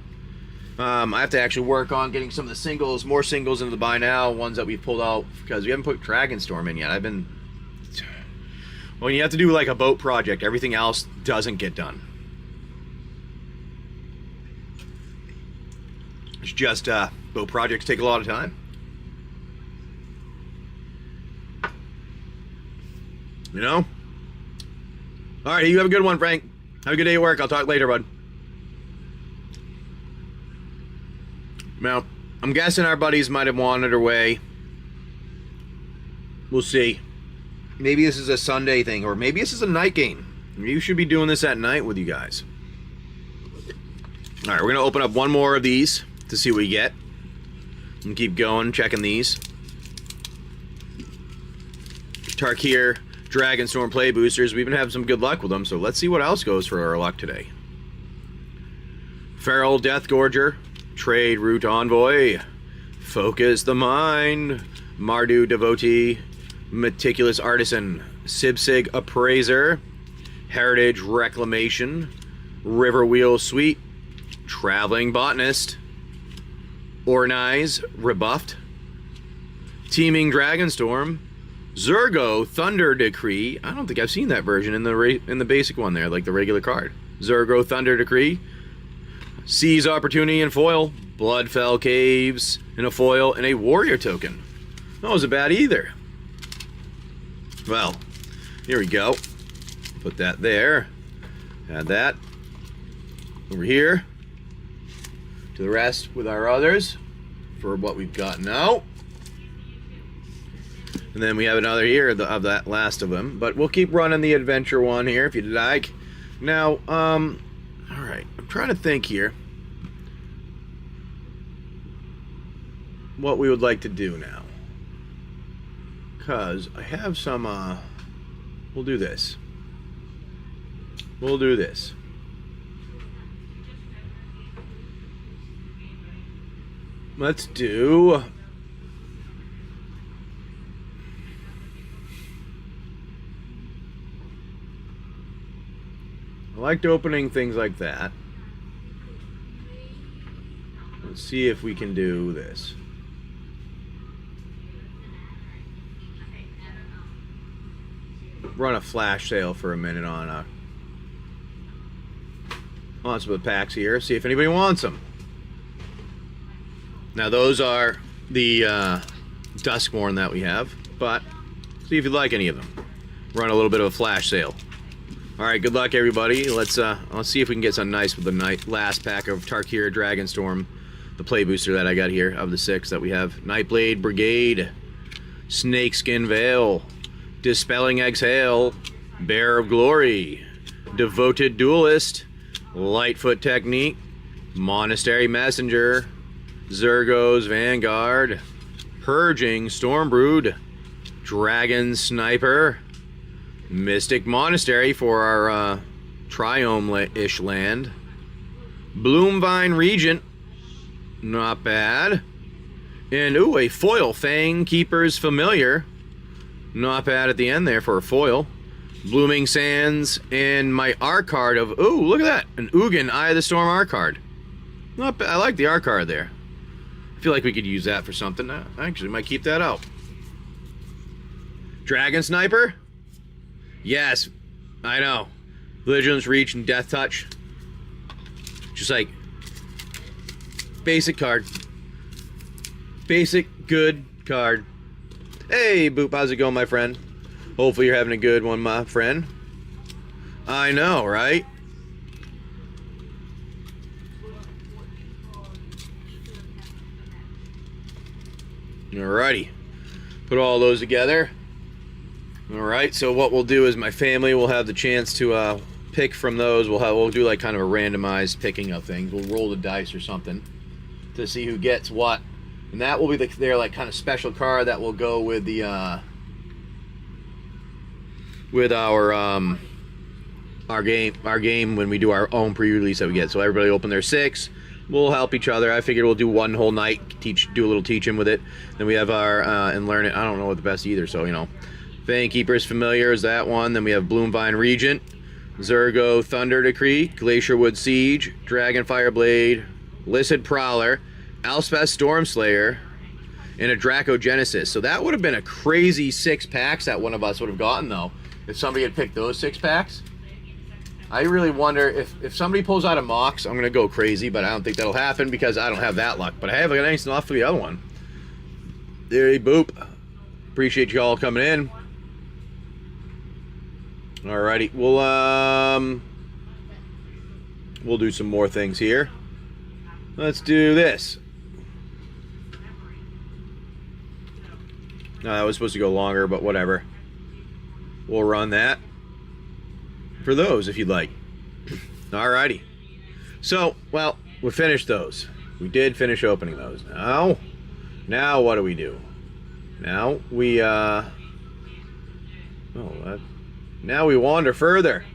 I have to actually work on getting some of the more singles into the buy now, ones that we've pulled out, because we haven't put Dragonstorm in yet. When you have to do like a boat project, everything else doesn't get done. It's just boat projects take a lot of time. You know? All right, you have a good one, Frank. Have a good day at work. I'll talk later, bud. Now, I'm guessing our buddies might have wandered away. We'll see. Maybe this is a Sunday thing, or maybe this is a night game. You should be doing this at night with you guys. All right, we're going to open up one more of these to see what we get. And keep going, checking these. Tarkir Dragonstorm play boosters. We've been having some good luck with them, so let's see what else goes for our luck today. Feral Deathgorger, Trade Route Envoy, Focus the Mind, Mardu Devotee, Meticulous Artisan, Sibsig Appraiser, Heritage Reclamation, Riverwheel Suite, Traveling Botanist, Ornize Rebuffed, Teeming Dragonstorm, Zurgo Thunder Decree. I don't think I've seen that version in the basic one there, like the regular card. Zurgo Thunder Decree, Seize Opportunity in foil, Bloodfell Caves in a foil, and a Warrior token. That wasn't bad either. Well, here we go. Put that there. Add that over here to the rest with our others for what we've got now. And then we have another here of that last of them. But we'll keep running the adventure one here if you'd like. Now, alright, I'm trying to think here what we would like to do now. Because I have some, we'll do this. Let's do... I liked opening things like that. Let's see if we can do this. Run a flash sale for a minute on some of the packs here. See if anybody wants them. Now those are the Duskmourn that we have, but see if you'd like any of them. Run a little bit of a flash sale. All right, good luck everybody. Let's see if we can get something nice with the last pack of Tarkir Dragonstorm, the play booster that I got here of the 6 that we have. Nightblade Brigade, Snakeskin Veil, Dispelling Exhale, Bear of Glory, Devoted Duelist, Lightfoot Technique, Monastery Messenger, Zurgo's Vanguard, Purging Stormbrood, Dragon Sniper, Mystic Monastery for our Triome-ish land, Bloomvine Regent, not bad, and ooh, a foil, Fang Keeper's Familiar, not bad at the end there for a foil, Blooming Sands, and my R card of, ooh, look at that, an Ugin Eye of the Storm R card. Not bad. I like the R card there. I feel like we could use that for something. I actually might keep that out. Dragon Sniper? Yes, I know. Vigilance, Reach, and Death Touch. Just like basic card. Basic, good card. Hey, Boop, how's it going, my friend? Hopefully you're having a good one, my friend. I know, right? Alrighty. Put all those together. Alright, so what we'll do is my family will have the chance to pick from those. We'll do like kind of a randomized picking of things. We'll roll the dice or something to see who gets what. And that will be their like kind of special card that will go with the with our game when we do our own pre-release that we get. So everybody open their 6. We'll help each other. I figured we'll do one whole night, do a little teaching with it. Then we have our and learn it. I don't know what the best either, so you know. Fang Keeper's Familiar is that one. Then we have Bloomvine Regent, Zergo Thunder Decree, Glacierwood Siege, Dragonfire Blade, Licid Prowler, Elspeth Stormslayer, and a Draco Genesis. So that would have been a crazy 6 packs that one of us would have gotten though, if somebody had picked those 6 packs. I really wonder if somebody pulls out a Mox, I'm going to go crazy, but I don't think that'll happen because I don't have that luck. But I have a nice enough for the other one. There you boop. Appreciate you all coming in. Alrighty, we'll do some more things here. Let's do this. No, that was supposed to go longer, but whatever. We'll run that for those if you'd like. Alrighty. So, well, we finished those. We did finish opening those. Now what do we do? Now we now we wander further.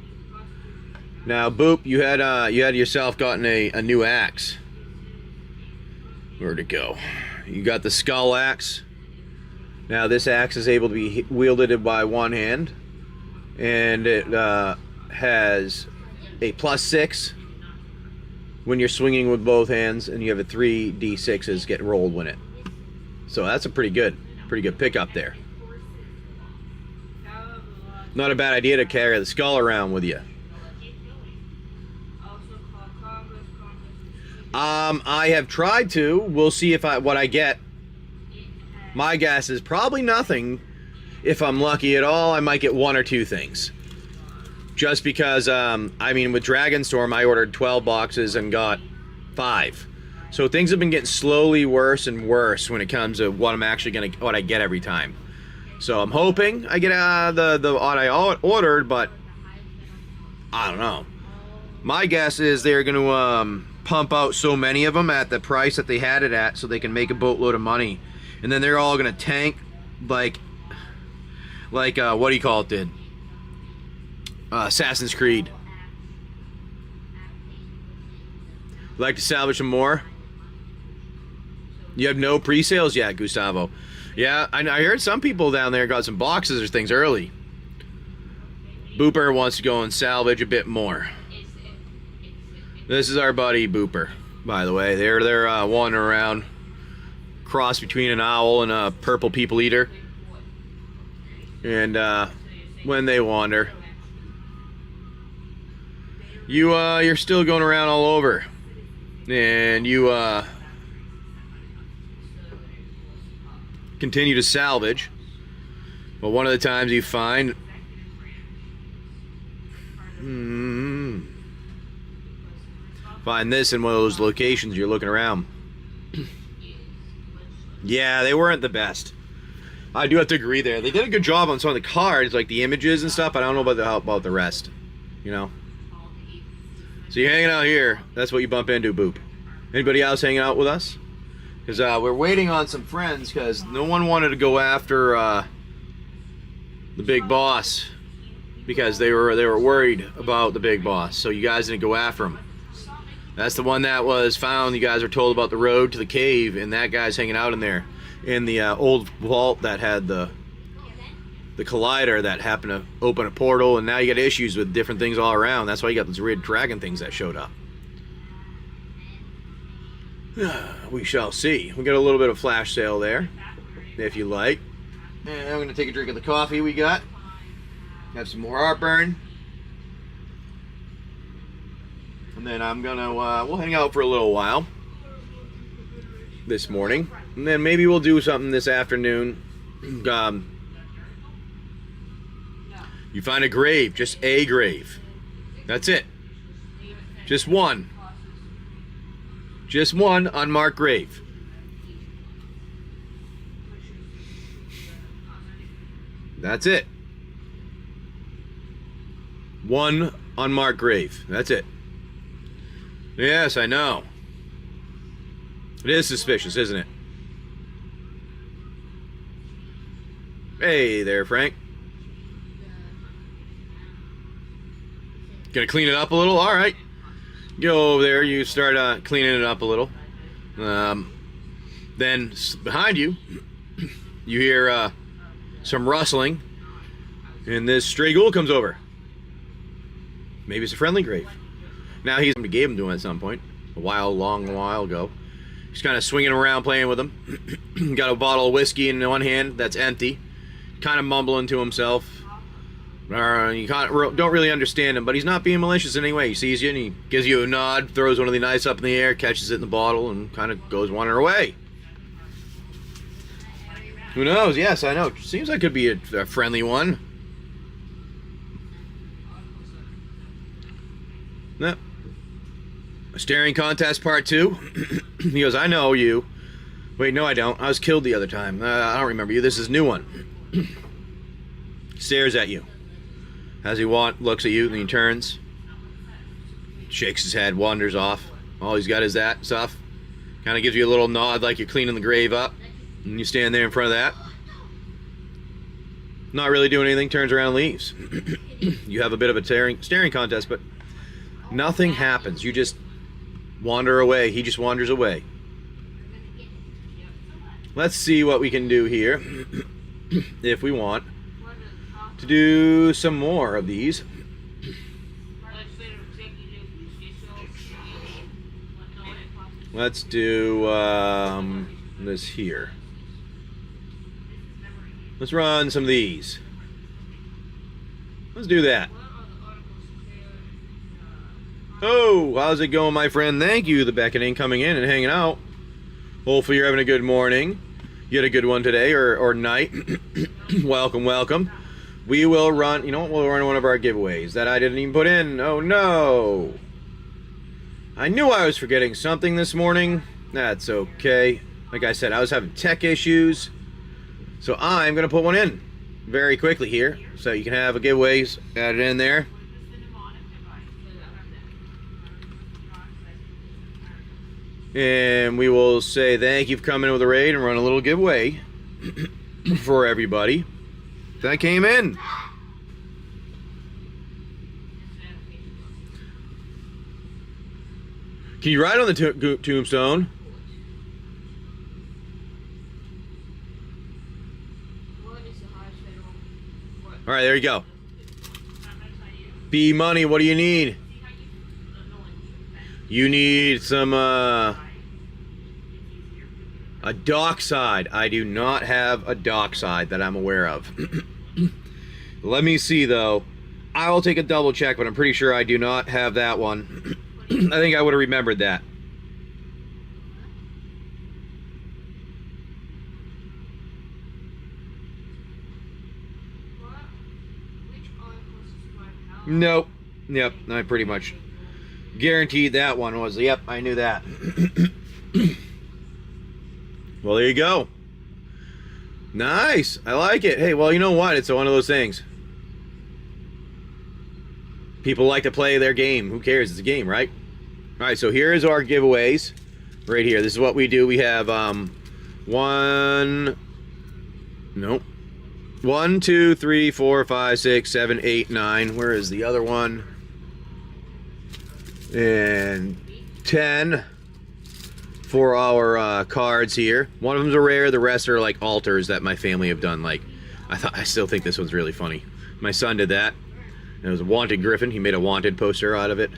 Now, Boop, you had yourself gotten a new axe. Where'd it go? You got the Skull Axe. Now this axe is able to be wielded by one hand, and it has a +6 when you're swinging with both hands, and you have a 3d6s get rolled when it. So that's a pretty good pickup there. Not a bad idea to carry the skull around with you. I have tried to. We'll see if what I get. My guess is probably nothing. If I'm lucky at all, I might get 1 or 2 things. Just because, I mean, with Dragonstorm, I ordered 12 boxes and got 5. So things have been getting slowly worse and worse when it comes to what I'm actually what I get every time. So I'm hoping I get the what I ordered, but I don't know. My guess is they're going to pump out so many of them at the price that they had it at, so they can make a boatload of money, and then they're all going to tank like what do you call it? Did Assassin's Creed? Like to salvage some more? You have no pre-sales yet, Gustavo. Yeah, I heard some people down there got some boxes or things early. Booper wants to go and salvage a bit more. This is our buddy Booper, by the way. They're wandering around, cross between an owl and a purple people eater. And when they wander, you're still going around all over, and you continue to salvage. But one of the times you find this in one of those locations you're looking around. Yeah, they weren't the best. I do have to agree there. They did a good job on some of the cards, like the images and stuff. I don't know about the rest, you know. So you're hanging out here. That's what you bump into, Boop. Anybody else hanging out with us? Because we're waiting on some friends because no one wanted to go after the big boss because they were worried about the big boss. So you guys didn't go after him. That's the one that was found. You guys were told about the road to the cave, and that guy's hanging out in there in the old vault that had the collider that happened to open a portal, and now you got issues with different things all around. That's why you got those weird dragon things that showed up. We shall see. We got a little bit of flash sale there, if you like. And I'm going to take a drink of the coffee we got. Have some more heartburn. And then I'm going to, we'll hang out for a little while this morning. And then maybe we'll do something this afternoon. You find a grave, just a grave. That's it. Just one. Just one unmarked grave. That's it. One unmarked grave. That's it. Yes, I know. It is suspicious, isn't it? Hey there, Frank. Gonna clean it up a little? All right. Go over there. You start cleaning it up a little. Then behind you, you hear some rustling, and this stray ghoul comes over. Maybe it's a friendly grave. Now he gave him to him at some point, long while ago. He's kind of swinging around, playing with him. Got a bottle of whiskey in one hand that's empty, kind of mumbling to himself. You don't really understand him, but he's not being malicious in any way. He sees you and he gives you a nod, throws one of the knives up in the air, catches it in the bottle, and kind of goes wandering away. Who knows? Yes, I know. Seems like it could be a friendly one. No. Staring contest part 2. He goes, I know you. Wait, no I don't. I was killed the other time. I don't remember you. This is a new one. Stares at you. As he looks at you, and he turns, shakes his head, wanders off. All he's got is that stuff. Kind of gives you a little nod like you're cleaning the grave up. And you stand there in front of that. Not really doing anything, turns around and leaves. You have a bit of a staring contest, but nothing happens. You just wander away. He just wanders away. Let's see what we can do here, if we want to do some more of these. Let's do this here. Let's run some of these. Let's do that. Oh, how's it going, my friend? Thank you, the beckoning, coming in and hanging out. Hopefully you're having a good morning. You had a good one today or night. Welcome, welcome. We will run, you know what, we'll run one of our giveaways that I didn't even put in. Oh no. I knew I was forgetting something this morning. That's okay. Like I said, I was having tech issues. So I'm going to put one in very quickly here. So you can have a giveaways added in there. And we will say thank you for coming in with a raid and run a little giveaway for everybody that came in. Can you ride on the tombstone? All right, there you go. B money, what do you need? You need some, a dockside. I do not have a dockside that I'm aware of. Let me see, though. I will take a double check, but I'm pretty sure I do not have that one. I think I would have remembered that. Nope. Yep, I pretty much guaranteed that one was. Yep, I knew that. Well, there you go. Nice. I like it. Hey, well, you know what? It's one of those things. People like to play their game. Who cares? It's a game, right? All right, so here's our giveaways. right here. This is what we do. We have one. Nope. 1, 2, 3, 4, 5, 6, 7, 8, 9. Where is the other one? And 10 for our cards here. One of them's a rare. The rest are like alters that my family have done. Like, I still think this one's really funny. My son did that. It was a wanted griffin. He made a wanted poster out of it.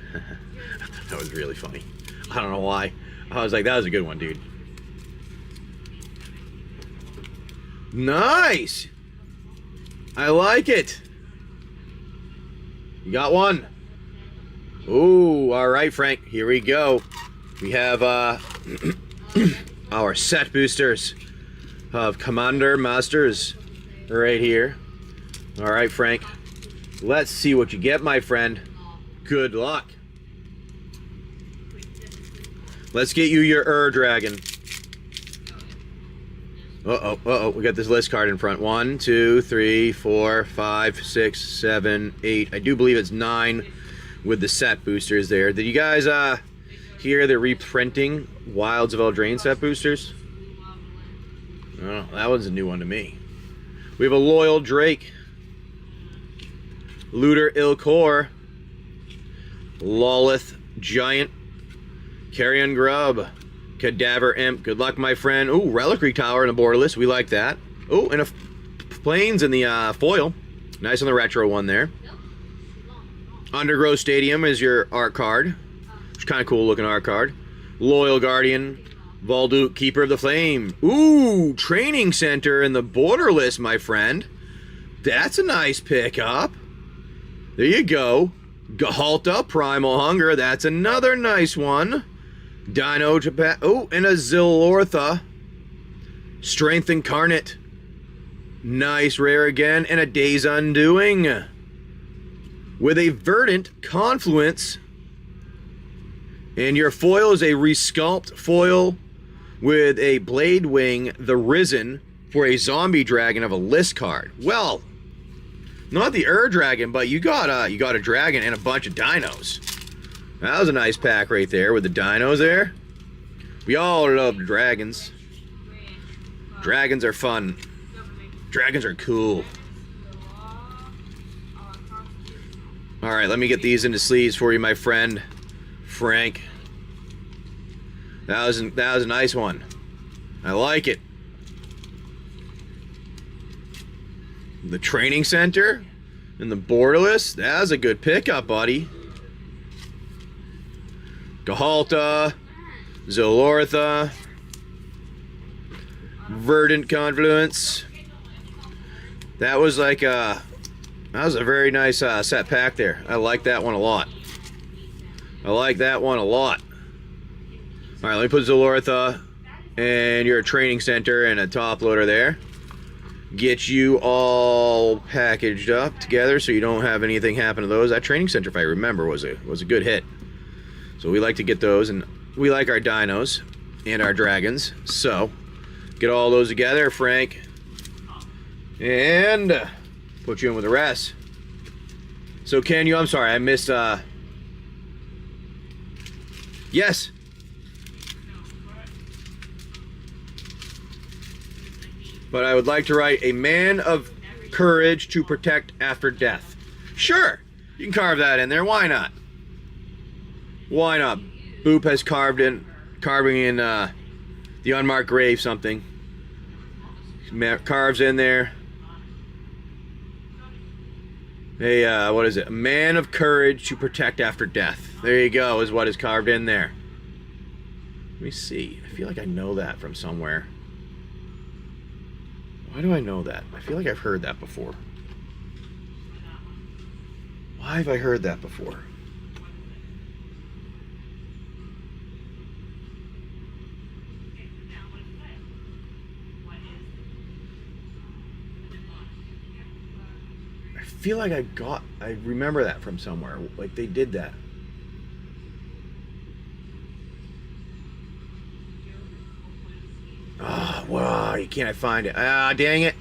That was really funny. I don't know why. I was like, that was a good one, dude. Nice. I like it. You got one. Ooh, all right, Frank. Here we go. We have our set boosters of Commander Masters right here. All right, Frank. Let's see what you get, my friend. Good luck. Let's get you your Dragon. Uh-oh. We got this list card in front. 1, 2, 3, 4, 5, 6, 7, 8. I do believe it's 9 with the set boosters there. Did you guys hear they're reprinting Wilds of Eldraine set boosters? Oh, that one's a new one to me. We have a Loyal Drake, Looter Ilkor, Lawlith Giant, Carrion Grub, Cadaver Imp. Good luck, my friend. Ooh, Reliquary Tower in the borderless. We like that. Ooh, and a Plains in the foil. Nice on the retro one there. Undergrowth Stadium is your art card. It's kind of cool looking art card. Loyal Guardian, Valduk, Keeper of the Flame. Ooh, Training Center in the borderless, my friend. That's a nice pickup. There you go. Gahalta, Primal Hunger. That's another nice one. Dino Japan. Oh, and a Zilortha. Strength Incarnate. Nice rare again. And a Day's Undoing. With a Verdant Confluence. And your foil is a Resculpt foil with a Blade Wing, the Risen, for a Zombie Dragon of a list card. Well, not the Dragon, but you got a dragon and a bunch of dinos. That was a nice pack right there with the dinos there. We all love dragons. Dragons are fun. Dragons are cool. All right, let me get these into sleeves for you, my friend Frank. That was a nice one. I like it. The Training Center and the borderless. That was a good pickup, buddy. Gahalta, Zilortha, Verdant Confluence. That was like that was a very nice set pack there. I like that one a lot. All right, let me put Zilortha and your Training Center and a top loader there. Get you all packaged up together so you don't have anything happen to those. That Training Center, if I remember, was a good hit. So we like to get those, and we like our dinos and our dragons. So get all those together, Frank, and put you in with the rest. So can you? I'm sorry, I missed. Yes. But I would like to write a man of courage to protect after death. Sure, you can carve that in there. Why not? Why not? Boop has carving in the unmarked grave something. Carves in there. Hey, what is it? A man of courage to protect after death. There you go, is what is carved in there. Let me see. I feel like I know that from somewhere. Why do I know that? I feel like I've heard that before. Why have I heard that before? I feel like I remember that from somewhere. Like they did that. Oh, wow, you can't find it. Ah, dang it.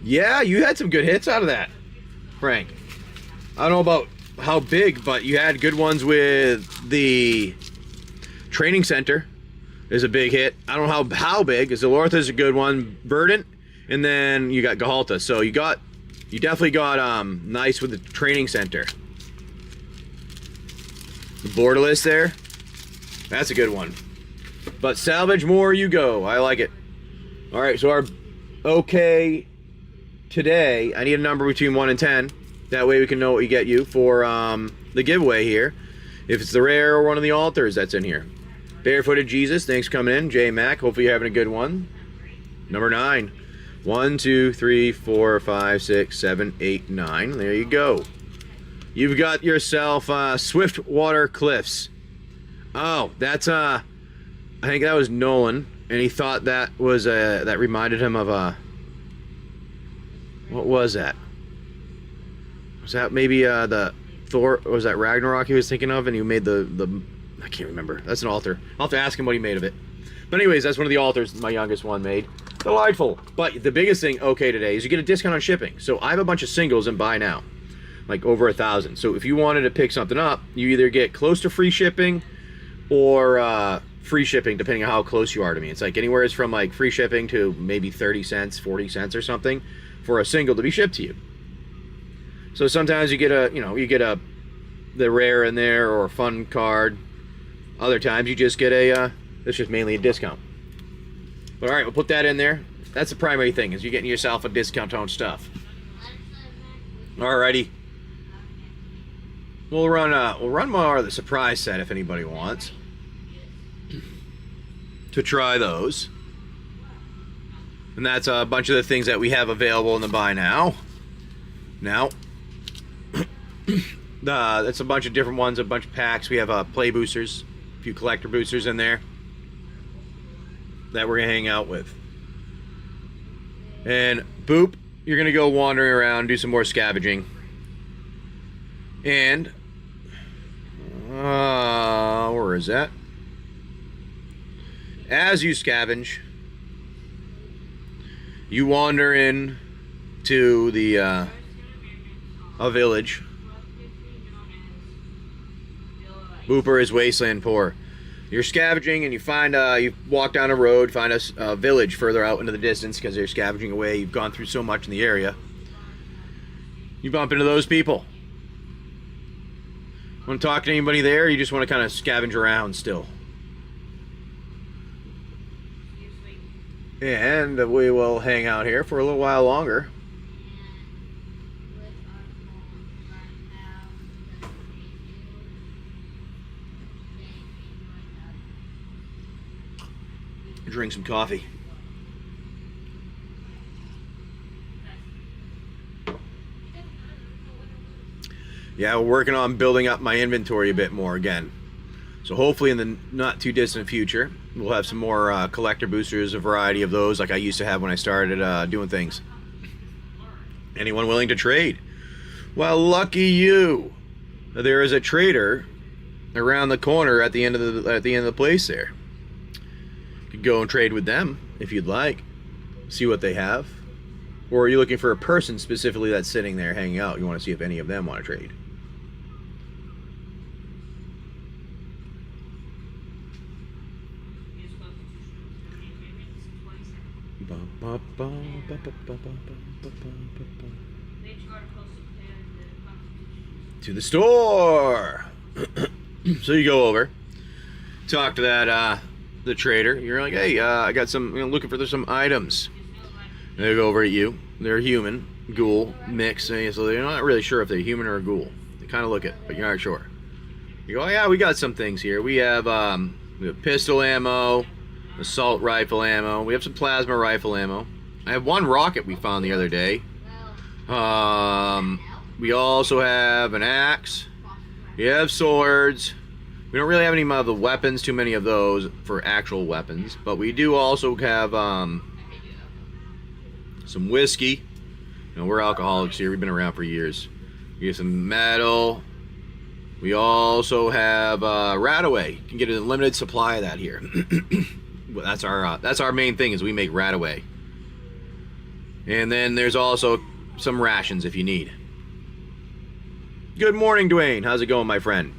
Yeah, you had some good hits out of that, Frank. I don't know about how big, but you had good ones with the training center. Is a big hit. I don't know how big, because Elortha's a good one. Verdant, and then you got Gahalta. So you definitely got nice with the training center. The borderless there, that's a good one. But salvage more you go. I like it. All right, so our okay today, I need a number between 1 and 10. That way we can know what we get you for the giveaway here. If it's the rare or one of the altars that's in here. Barefooted Jesus, thanks for coming in. J Mac, hopefully you're having a good one. Number 9. 1, 2, 3, 4, 5, 6, 7, 8, 9. There you go. You've got yourself Swiftwater Cliffs. Oh, that's I think that was Nolan, and he thought that was that reminded him of what was that? Was that maybe the Thor? Or was that Ragnarok he was thinking of, and he made the I can't remember. That's an altar. I'll have to ask him what he made of it. But anyways, that's one of the altars my youngest one made. Delightful. But the biggest thing, okay, today is you get a discount on shipping. So I have a bunch of singles in buy now, like over 1,000. So if you wanted to pick something up, you either get close to free shipping or free shipping, depending on how close you are to me. It's like anywhere from like free shipping to maybe 30 cents, 40 cents or something for a single to be shipped to you. So sometimes you get the rare in there or a fun card. Other times you just get it's just mainly a discount. But all right, we'll put that in there. That's the primary thing, is you're getting yourself a discount on stuff. Alrighty. We'll run more of the surprise set if anybody wants to try those. And that's a bunch of the things that we have available in the buy now. That's a bunch of different ones, a bunch of packs. We have play boosters, a few collector boosters in there that we're gonna hang out with. And boop, you're gonna go wandering around, do some more scavenging. And where is that? As you scavenge, you wander in to the a village. Booper is Wasteland poor. You're scavenging and you find you walk down a road, find a village further out into the distance because they're scavenging away. You've gone through so much in the area. You bump into those people. Want to talk to anybody there, or you just want to kind of scavenge around still? And we will hang out here for a little while longer. Drink some coffee. Yeah, we're working on building up my inventory a bit more again. So hopefully in the not too distant future, we'll have some more collector boosters, a variety of those like I used to have when I started doing things. Anyone willing to trade? Well, lucky you. There is a trader around the corner at the end of the place there. You could go and trade with them if you'd like. See what they have. Or are you looking for a person specifically that's sitting there hanging out? You want to see if any of them want to trade. To the store. So you go over, talk to that the trader. You're like, hey, I got some, looking for some items. And they go over at you. They're human, ghoul, mix, so they're not really sure if they're human or a ghoul. They kind of look it, but you're not sure. You go, oh, yeah, we got some things here. We have pistol ammo, assault rifle ammo. We have some plasma rifle ammo. I have one rocket we found the other day. We also have an axe. We have swords. We don't really have any of the weapons, too many of those for actual weapons. But we do also have some whiskey. We're alcoholics here. We've been around for years. We have some metal. We also have Radaway. You can get a limited supply of that here. That's our main thing, is we make Radaway. And then there's also some rations if you need. Good morning, Dwayne. How's it going, my friend?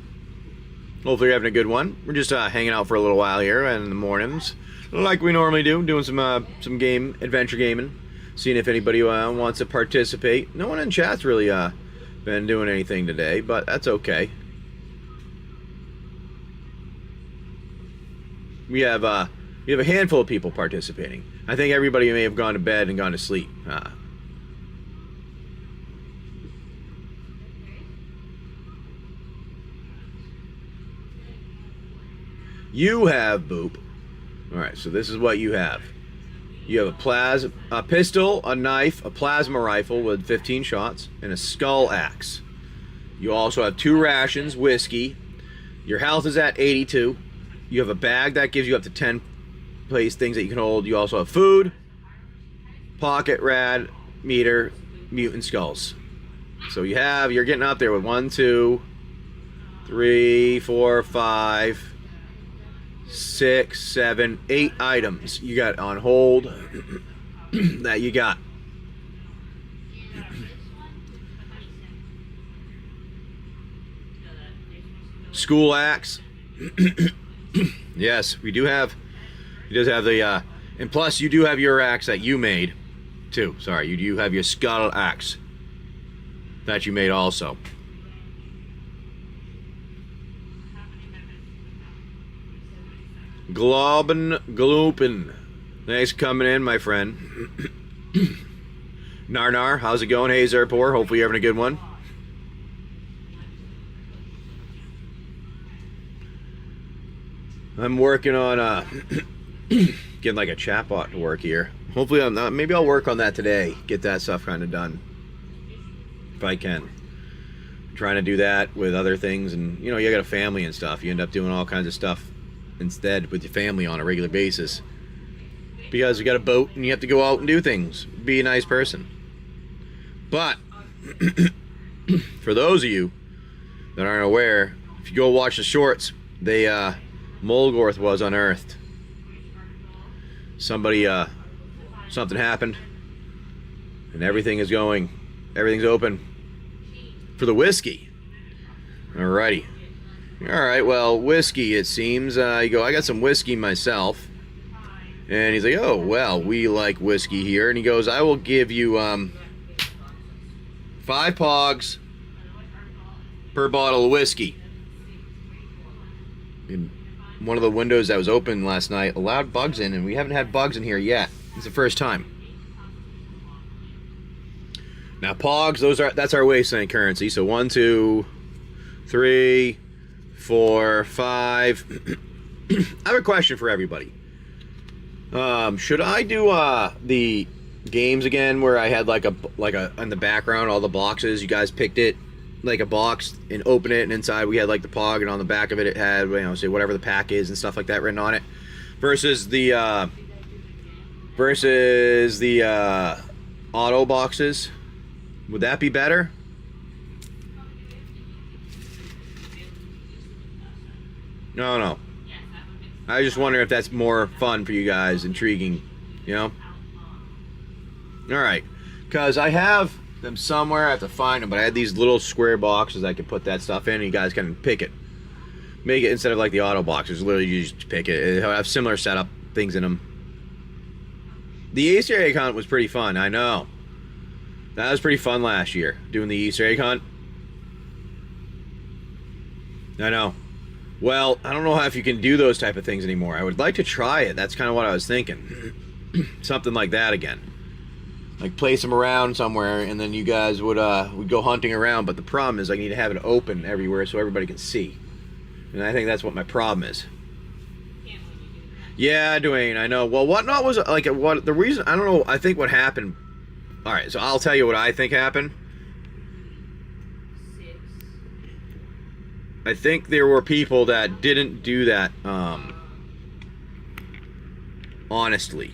Hopefully you're having a good one. We're just hanging out for a little while here in the mornings, like we normally do, doing some adventure gaming, seeing if anybody wants to participate. No one in chat's really been doing anything today, but that's okay. We have a handful of people participating. I think everybody may have gone to bed and gone to sleep. You have, Boop. Alright, so this is what you have. You have a pistol, a knife, a plasma rifle with 15 shots, and a skull axe. You also have 2 rations, whiskey. Your health is at 82. You have a bag that gives you up to 10 things that you can hold. You also have food, pocket, rad, meter, mutant skulls. So you're getting up there with 1, 2, 3, 4, 5, 6, 7, 8 items you got on hold that you got. School axe. Yes, we do have. He does have the, and plus you do have your axe that you made, too. Sorry, you do have your skull axe that you made also. Gloopin. Thanks for coming in, my friend. Narnar, how's it going? Hey, Zerpor, hopefully you're having a good one. I'm working on getting like a chatbot to work here. Hopefully maybe I'll work on that today. Get that stuff kind of done. If I can. I'm trying to do that with other things, and you got a family and stuff. You end up doing all kinds of stuff instead with your family on a regular basis. Because you got a boat and you have to go out and do things. Be a nice person. But for those of you that aren't aware, if you go watch the shorts, Molgorth was unearthed. Something happened, and everything's open for the whiskey. Alrighty. Alright, well, whiskey, it seems. You go, I got some whiskey myself. And he's like, oh, well, we like whiskey here. And he goes, I will give you 5 pogs per bottle of whiskey. And one of the windows that was open last night allowed bugs in, and we haven't had bugs in here yet. It's the first time. Now pogs, that's our Wasteland currency. So 1, 2, 3, 4, 5. I have a question for everybody. Should I do the games again where I had like a in the background all the boxes? You guys picked it like a box and open it, and inside we had like the pog, and on the back of it had, say whatever the pack is and stuff like that written on it, versus the auto boxes. Would that be better? No. I just wonder if that's more fun for you guys, intriguing, Alright, because I have them somewhere. I have to find them, but I had these little square boxes I could put that stuff in, and you guys can pick it. Make it instead of like the auto boxes. Literally, you just pick it. It'll have similar setup things in them. The Easter egg hunt was pretty fun. I know. That was pretty fun last year, doing the Easter egg hunt. I know. Well, I don't know if you can do those type of things anymore. I would like to try it. That's kind of what I was thinking. Something like that again. Like place them around somewhere, and then you guys would go hunting around. But the problem is I need to have it open everywhere so everybody can see. And I think that's what my problem is. Yeah, Dwayne, I know. Well, whatnot was like what the reason? I don't know. I think what happened. All right, so I'll tell you what I think happened. I think there were people that didn't do that honestly.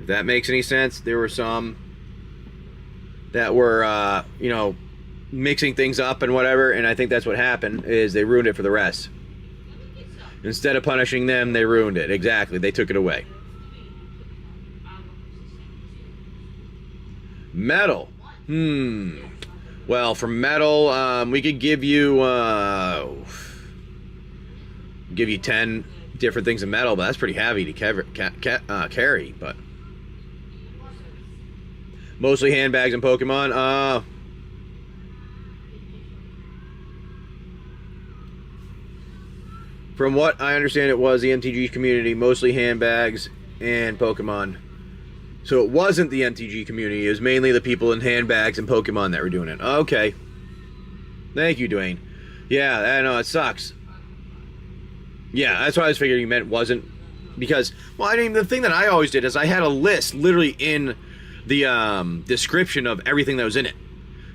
If that makes any sense. There were some that were, mixing things up and whatever, and I think that's what happened, is they ruined it for the rest. Instead of punishing them, they ruined it. Exactly, they took it away. Metal. Well, for metal, we could give you 10 different things of metal, but that's pretty heavy to carry. But mostly handbags and Pokemon. From what I understand, it was the MTG community, mostly handbags and Pokemon. So it wasn't the MTG community, it was mainly the people in handbags and Pokemon that were doing it. Okay. Thank you, Dwayne. Yeah, I know, it sucks. Yeah, that's what I was figuring you meant wasn't. Because, well, I mean, the thing that I always did is I had a list literally in the description of everything that was in it.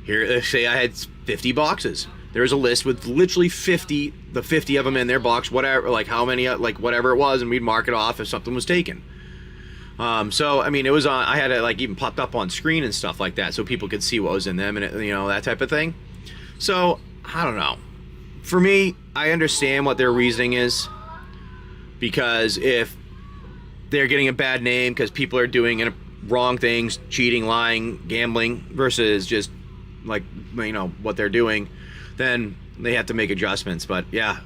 Here, say I had 50 boxes. There was a list with literally 50 of them in their box, whatever, like how many, like whatever it was, and we'd mark it off if something was taken. So I mean, it was on. I had it like even popped up on screen and stuff like that, so people could see what was in them, and it, you know, that type of thing. So I don't know. For me, I understand what their reasoning is, because if they're getting a bad name because people are doing wrong things, cheating, lying, gambling, versus just like, you know, what they're doing, then they have to make adjustments. But yeah,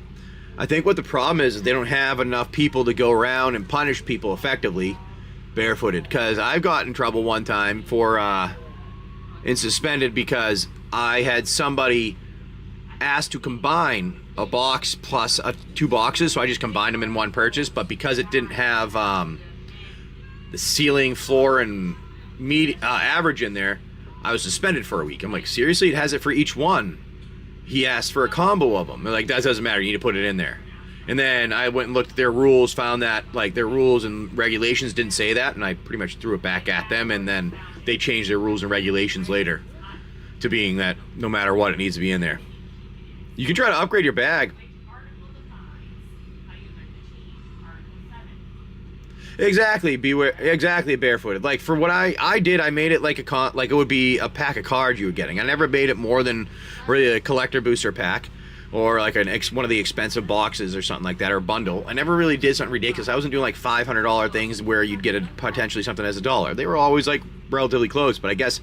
I think what the problem is they don't have enough people to go around and punish people effectively barefooted. Because I've got in trouble one time for and suspended because I had somebody asked to combine a box plus 2 boxes, so I just combined them in one purchase. But because it didn't have the ceiling, floor, and average in there, I was suspended for a week. I'm like, seriously? It has it for each one. He asked for a combo of them. They're like, that doesn't matter, you need to put it in there. And then I went and looked at their rules, found that like their rules and regulations didn't say that, and I pretty much threw it back at them, and then they changed their rules and regulations later to being that no matter what, it needs to be in there. You can try to upgrade your bag. Exactly, beware. Exactly, barefooted. Like for what I did, I made it like like it would be a pack of cards you were getting. I never made it more than really a collector booster pack, or like one of the expensive boxes or something like that, or a bundle. I never really did something ridiculous. I wasn't doing like $500 things where you'd get potentially something as $1. They were always like relatively close, but I guess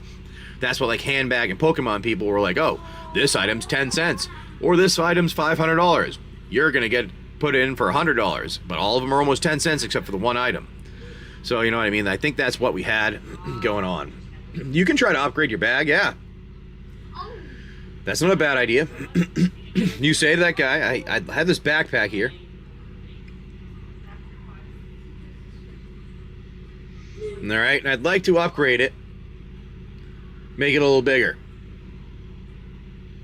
that's what like handbag and Pokemon people were like, oh, this item's 10 cents, or this item's $500. You're gonna get put in for $100, but all of them are almost 10 cents except for the one item. So you know what I mean? I think that's what we had going on. You can try to upgrade your bag, yeah. That's not a bad idea. You say to that guy, I have this backpack here. Alright, and I'd like to upgrade it. Make it a little bigger.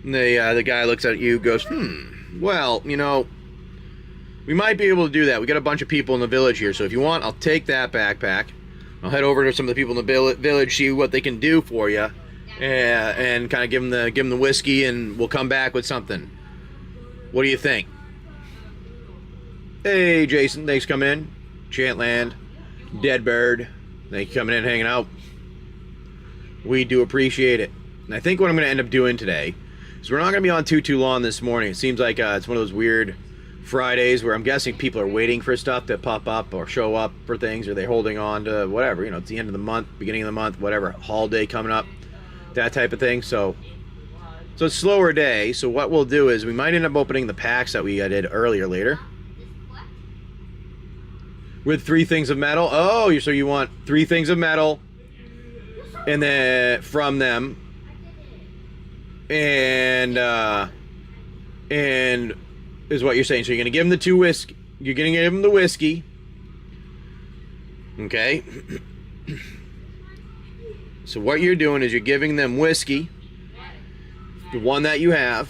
And the guy looks at you, goes, well, you know, we might be able to do that. We got a bunch of people in the village here, so if you want, I'll take that backpack. I'll head over to some of the people in the village, see what they can do for you, and kind of give them the whiskey, and we'll come back with something. What do you think? Hey, Jason, thanks for coming in. Chantland, Deadbird, thank you for coming in, hanging out. We do appreciate it. And I think what I'm going to end up doing today is we're not going to be on too long this morning. It seems like it's one of those weird Fridays where I'm guessing people are waiting for stuff to pop up or show up for things, or they're holding on to whatever, you know, it's the end of the month, beginning of the month, whatever, holiday coming up, that type of thing. So it's a slower day. So what we'll do is we might end up opening the packs that we did earlier later with 3 things of metal. Oh, so you want 3 things of metal, and then from them, and is what you're saying. So you're gonna give them the 2 whiskey. You're gonna give them the whiskey. Okay. So what you're doing is you're giving them whiskey, the one that you have.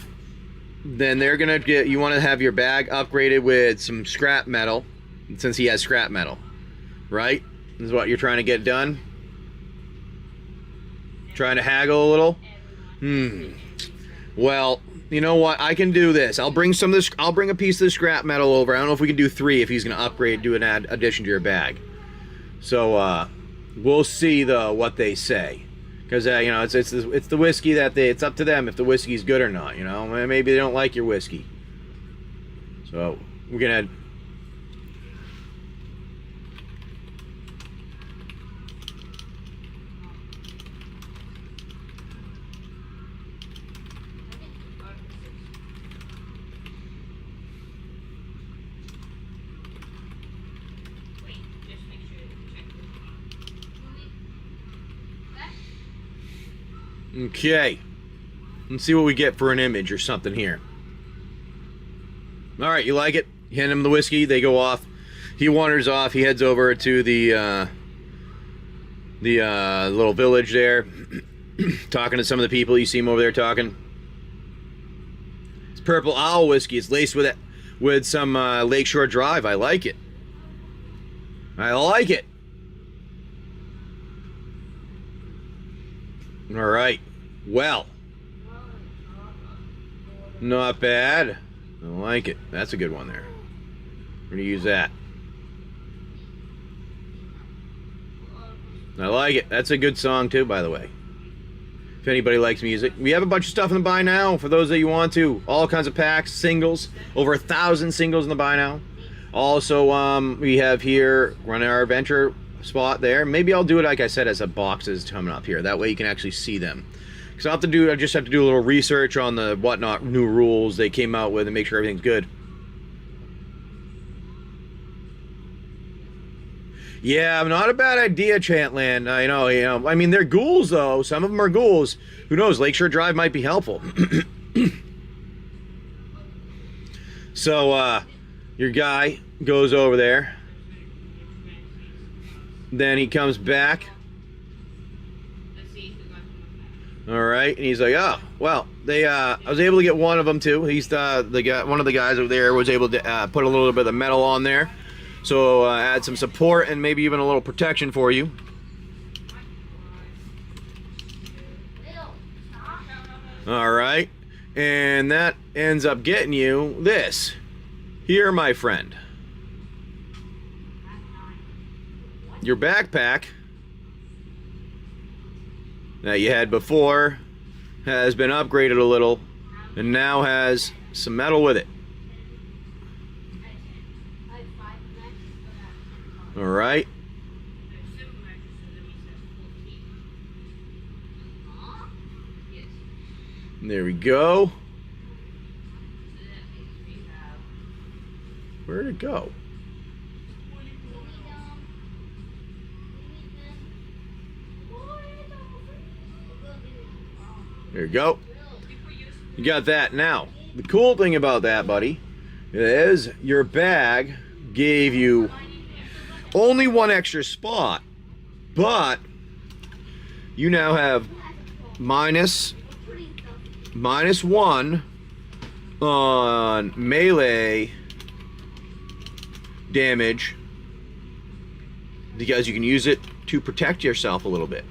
Then they're gonna get. You want to have your bag upgraded with some scrap metal, since he has scrap metal, right? This is what you're trying to get done. Trying to haggle a little. Well, you know what? I can do this. I'll bring some of this. I'll bring a piece of the scrap metal over. I don't know if we can do 3 if he's going to upgrade, do an addition to your bag. So we'll see what they say, because you know it's the whiskey that it's up to them if the whiskey's good or not. You know, maybe they don't like your whiskey. So we're gonna. Okay. Let's see what we get for an image or something here. All right, you like it? You hand him the whiskey. They go off. He wanders off. He heads over to the little village there, talking to some of the people. You see him over there talking. It's purple owl whiskey. It's laced with some Lakeshore Drive. I like it. I like it. All right. Well, not bad. I like it. That's a good one there. We're gonna use that. I like it. That's a good song too, by the way. If anybody likes music. We have a bunch of stuff in the buy now for those that you want to. All kinds of packs, singles. Over 1,000 singles in the buy now. Also, we have here, running our adventure spot there. Maybe I'll do it, like I said, as a boxes coming up here. That way you can actually see them. Because I just have to do a little research on the whatnot new rules they came out with and make sure everything's good. Yeah, not a bad idea, Chantland. I know. I mean, they're ghouls, though. Some of them are ghouls. Who knows? Lakeshore Drive might be helpful. So, your guy goes over there. Then he comes back. All right, and he's like, "Oh, well, I was able to get one of them too. He's the guy. One of the guys over there was able to put a little bit of metal on there." So add some support and maybe even a little protection for you. All right. And that ends up getting you this. Here, my friend. Your backpack that you had before has been upgraded a little and now has some metal with it. All right. There we go. Where'd it go? There you go. You got that. Now, the cool thing about that, buddy, is your bag gave you only one extra spot, but you now have minus 1 on melee damage because you can use it to protect yourself a little bit.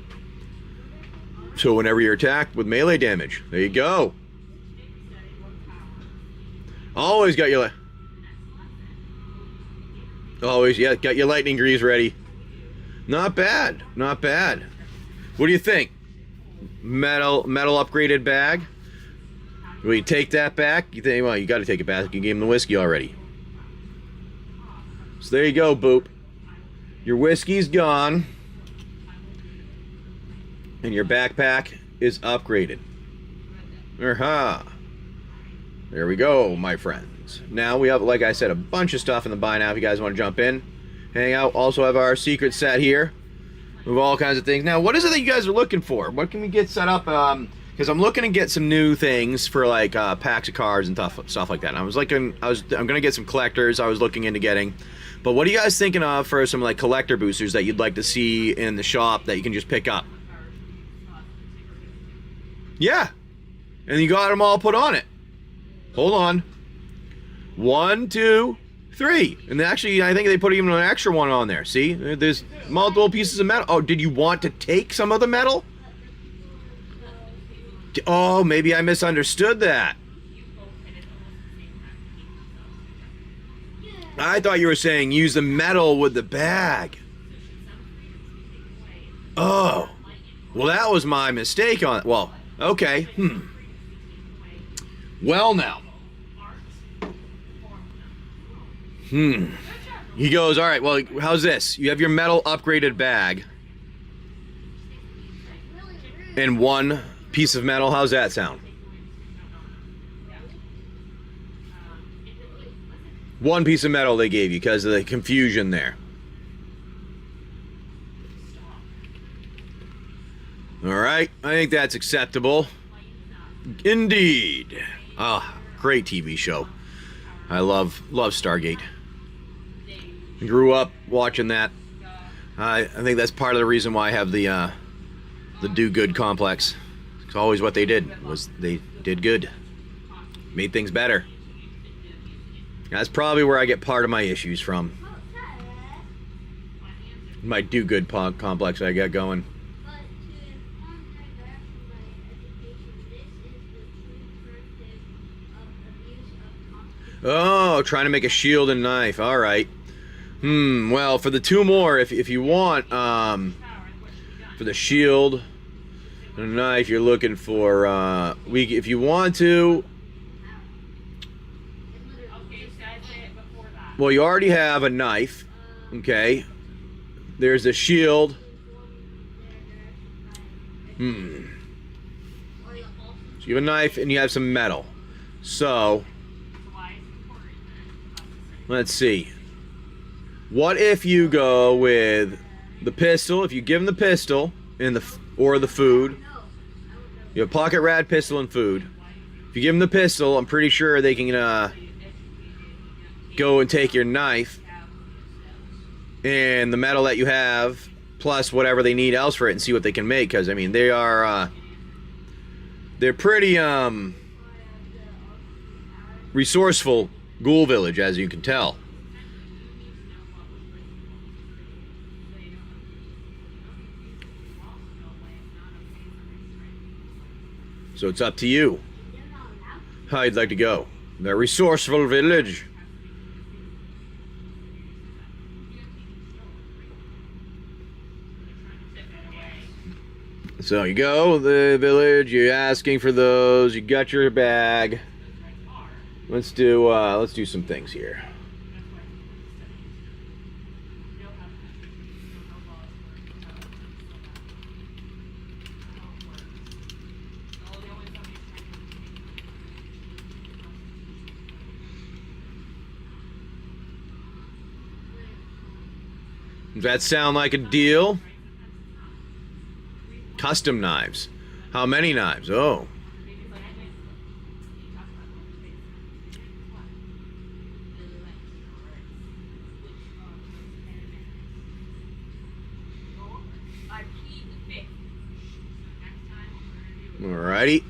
So whenever you're attacked with melee damage, there you go. Always got your got your lightning greaves ready. Not bad, not bad. What do you think? Metal upgraded bag. Will you take that back? You think? Well, you got to take it back. You gave him the whiskey already. So there you go, Boop. Your whiskey's gone, and your backpack is upgraded. Aha! There we go, my friends. Now we have, like I said, a bunch of stuff in the buy now if you guys want to jump in, hang out. Also have our secret set here with all kinds of things. Now, what is it that you guys are looking for? What can we get set up? Because I'm looking to get some new things for like packs of cards and stuff like that. And I'm gonna get some collectors. I was looking into getting. But what are you guys thinking of for some like collector boosters that you'd like to see in the shop that you can just pick up? Yeah, and you got them all put on it. Hold on. 1, 2, 3. And actually, I think they put even an extra one on there. See? There's multiple pieces of metal. Oh, did you want to take some of the metal? Oh, maybe I misunderstood that. I thought you were saying use the metal with the bag. Oh. Well, that was my mistake on it. Well, okay. Well, now. He goes, all right, well, how's this? You have your metal upgraded bag and one piece of metal. How's that sound? One piece of metal they gave you because of the confusion there. Alright, I think that's acceptable. Indeed. Ah, great TV show. I love Stargate. Grew up watching that. I think that's part of the reason why I have the do-good complex. It's always what they did, was they did good. Made things better. That's probably where I get part of my issues from. My do-good complex I got going. Oh, trying to make a shield and knife. All right. Well, for the two more, if you want, for the shield and a knife, you're looking for, if you want to, well, you already have a knife, okay? There's a shield. So you have a knife and you have some metal. So, let's see. What if you go with the pistol? If you give them the pistol and or the food, you have pocket rad, pistol, and food. If you give them the pistol, I'm pretty sure they can go and take your knife and the metal that you have, plus whatever they need else for it, and see what they can make. Because I mean, they're pretty resourceful ghoul village, as you can tell. So it's up to you how you'd like to go. The resourceful village. So you go the village. You're asking for those. You got your bag. Let's do some things here. Does that sound like a deal? Custom knives. How many knives? Oh. Alrighty.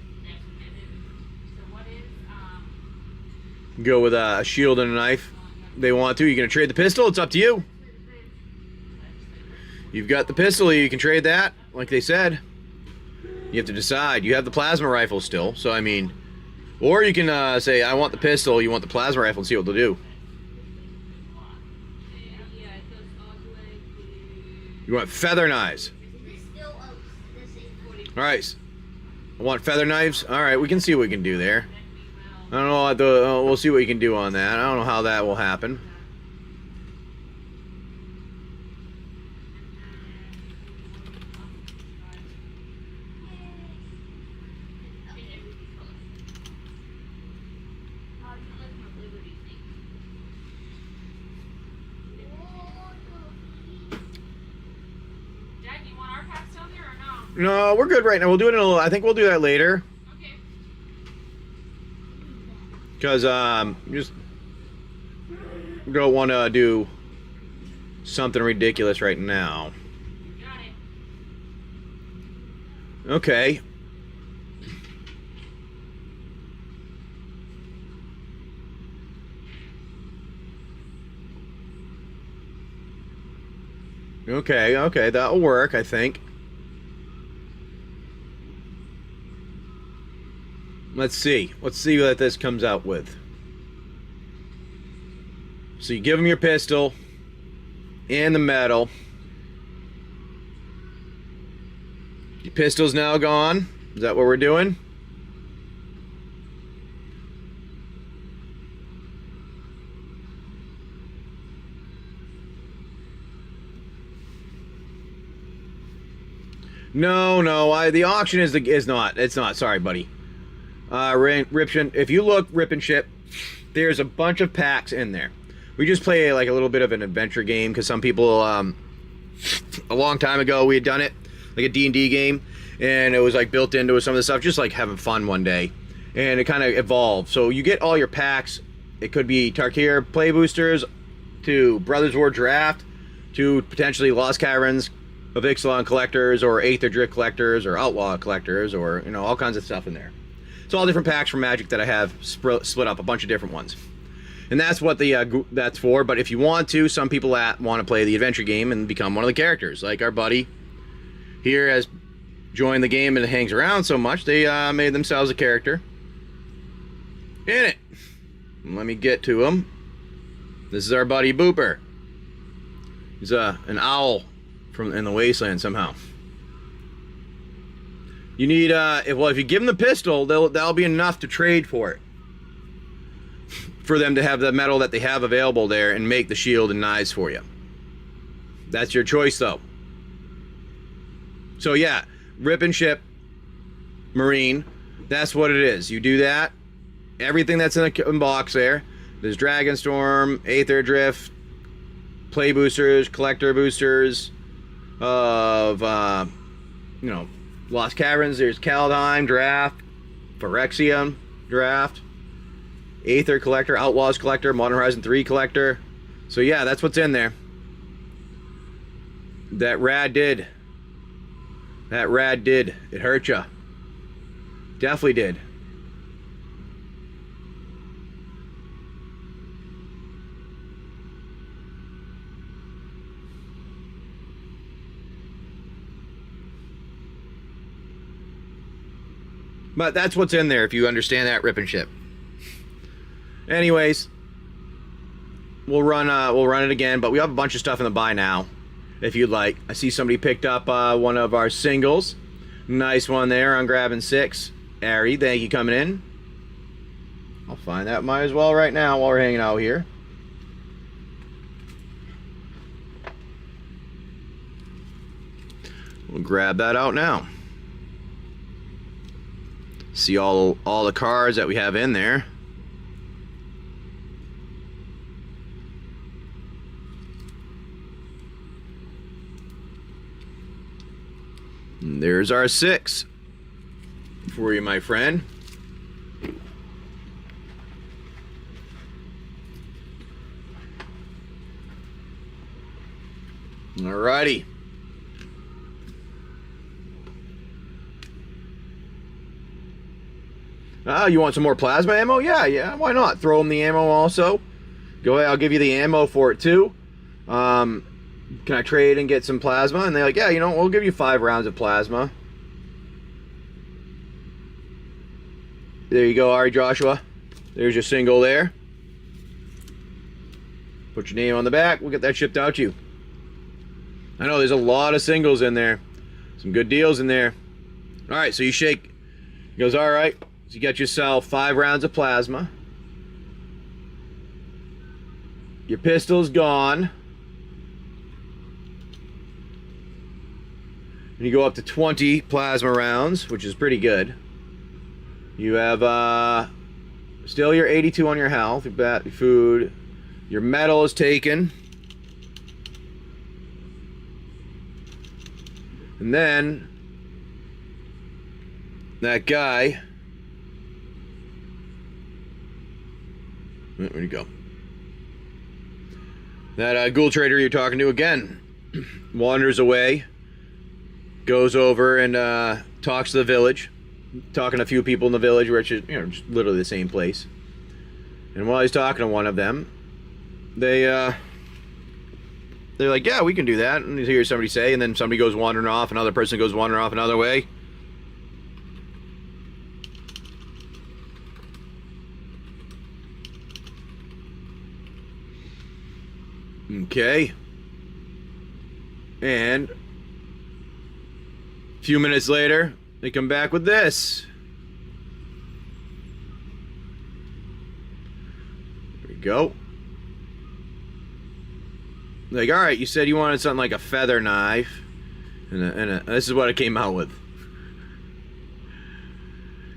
Go with a shield and a knife. They want to. You gonna trade the pistol? It's up to you. You've got the pistol, you can trade that, like they said. You have to decide. You have the plasma rifle still, so I mean, or you can say, I want the pistol, you want the plasma rifle, and see what they'll do. You want feather knives. Alright. I want feather knives. Alright, we can see what we can do there. I don't know, we'll see what we can do on that. I don't know how that will happen. No, we're good right now. We'll do it in a little. I think we'll do that later. Okay. Because you just don't want to do something ridiculous right now. Got it. Okay. Okay, that'll work, I think. Let's see what this comes out with. So you give them your pistol and the metal. Your pistol's now gone. Is that what we're doing? No, the auction is not. It's not. Sorry, buddy. Ripshin, if you look, Rip and Ship, there's a bunch of packs in there. We just play like a little bit of an adventure game because some people, a long time ago, we had done it, like a D&D game, and it was like built into some of the stuff, just like having fun one day, and it kind of evolved. So you get all your packs. It could be Tarkir play boosters, to Brothers War Draft, to potentially Lost Caverns of Ixalan collectors, or Aether Drift collectors, or Outlaw collectors, or, you know, all kinds of stuff in there. It's all different packs from Magic that I have split up, a bunch of different ones. And that's what the that's for. But if you want to, some people want to play the adventure game and become one of the characters. Like our buddy here has joined the game and hangs around so much, they made themselves a character in it. Let me get to him. This is our buddy Booper. He's an owl in the Wasteland somehow. You need well, if you give them the pistol, that'll be enough to trade for it, for them to have the metal that they have available there and make the shield and knives for you. That's your choice, though. So yeah, rip and ship Marine. That's what it is. You do that. Everything that's in the box there. There's Dragonstorm, Aether Drift, play boosters, collector boosters of you know, Lost Caverns. There's Kaldheim Draft, Phyrexian Draft, Aether Collector, Outlaws Collector, Modern Horizon 3 Collector. So yeah, that's what's in there. That rad did. That rad did. It hurt ya. Definitely did. But that's what's in there, if you understand that rip and ship. Anyways, we'll run it again, but we have a bunch of stuff in the buy now, if you'd like. I see somebody picked up one of our singles. Nice one there on grabbing 6. Ari, thank you coming in. I'll find that, might as well right now while we're hanging out here. We'll grab that out now. See all the cards that we have in there. And there's our 6 for you, my friend. Alrighty. You want some more plasma ammo? Yeah, why not? Throw them the ammo also. Go ahead, I'll give you the ammo for it too. Can I trade and get some plasma? And they're like, yeah, you know, we'll give you 5 rounds of plasma. There you go, Ari Joshua. There's your single there. Put your name on the back, we'll get that shipped out to you. I know there's a lot of singles in there. Some good deals in there. Alright, so you shake. He goes, alright. So you get yourself 5 rounds of plasma. Your pistol's gone. And you go up to 20 plasma rounds, which is pretty good. You have still your 82 on your health, your food. Your metal is taken. And then that guy, where'd he go? That ghoul trader you're talking to again wanders away, goes over and talks to the village, talking to a few people in the village, which is, you know, just literally the same place. And while he's talking to one of them, they're like, yeah, we can do that. And you hear somebody say, and then somebody goes wandering off, another person goes wandering off another way. Okay. And a few minutes later, they come back with this. There we go. Like, all right, you said you wanted something like a feather knife, and this is what it came out with.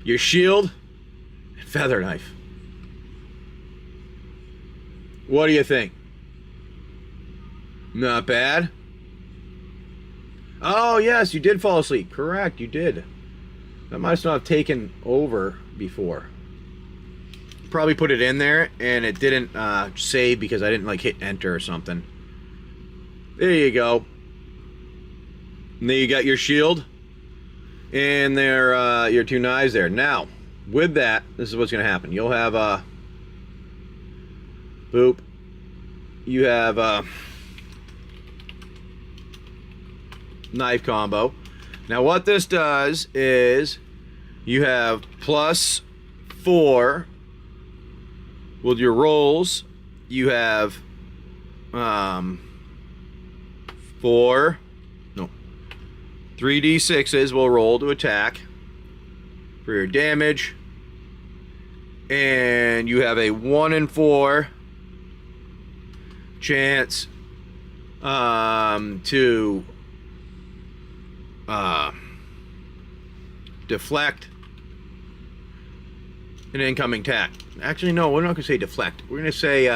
Your shield and feather knife. What do you think? Not bad. Oh, yes, you did fall asleep. Correct, you did. That must not have taken over before. Probably put it in there, and it didn't save because I didn't, like, hit enter or something. There you go. And then you got your shield. And there, your 2 knives there. Now, with that, this is what's going to happen. You'll have a... boop. You have a... knife combo. Now what this does is you have +4 with your rolls. You have 3d6s will roll to attack for your damage, and you have a 1 in 4 chance to deflect an incoming attack. Actually, no, we're not going to say deflect. We're going to say,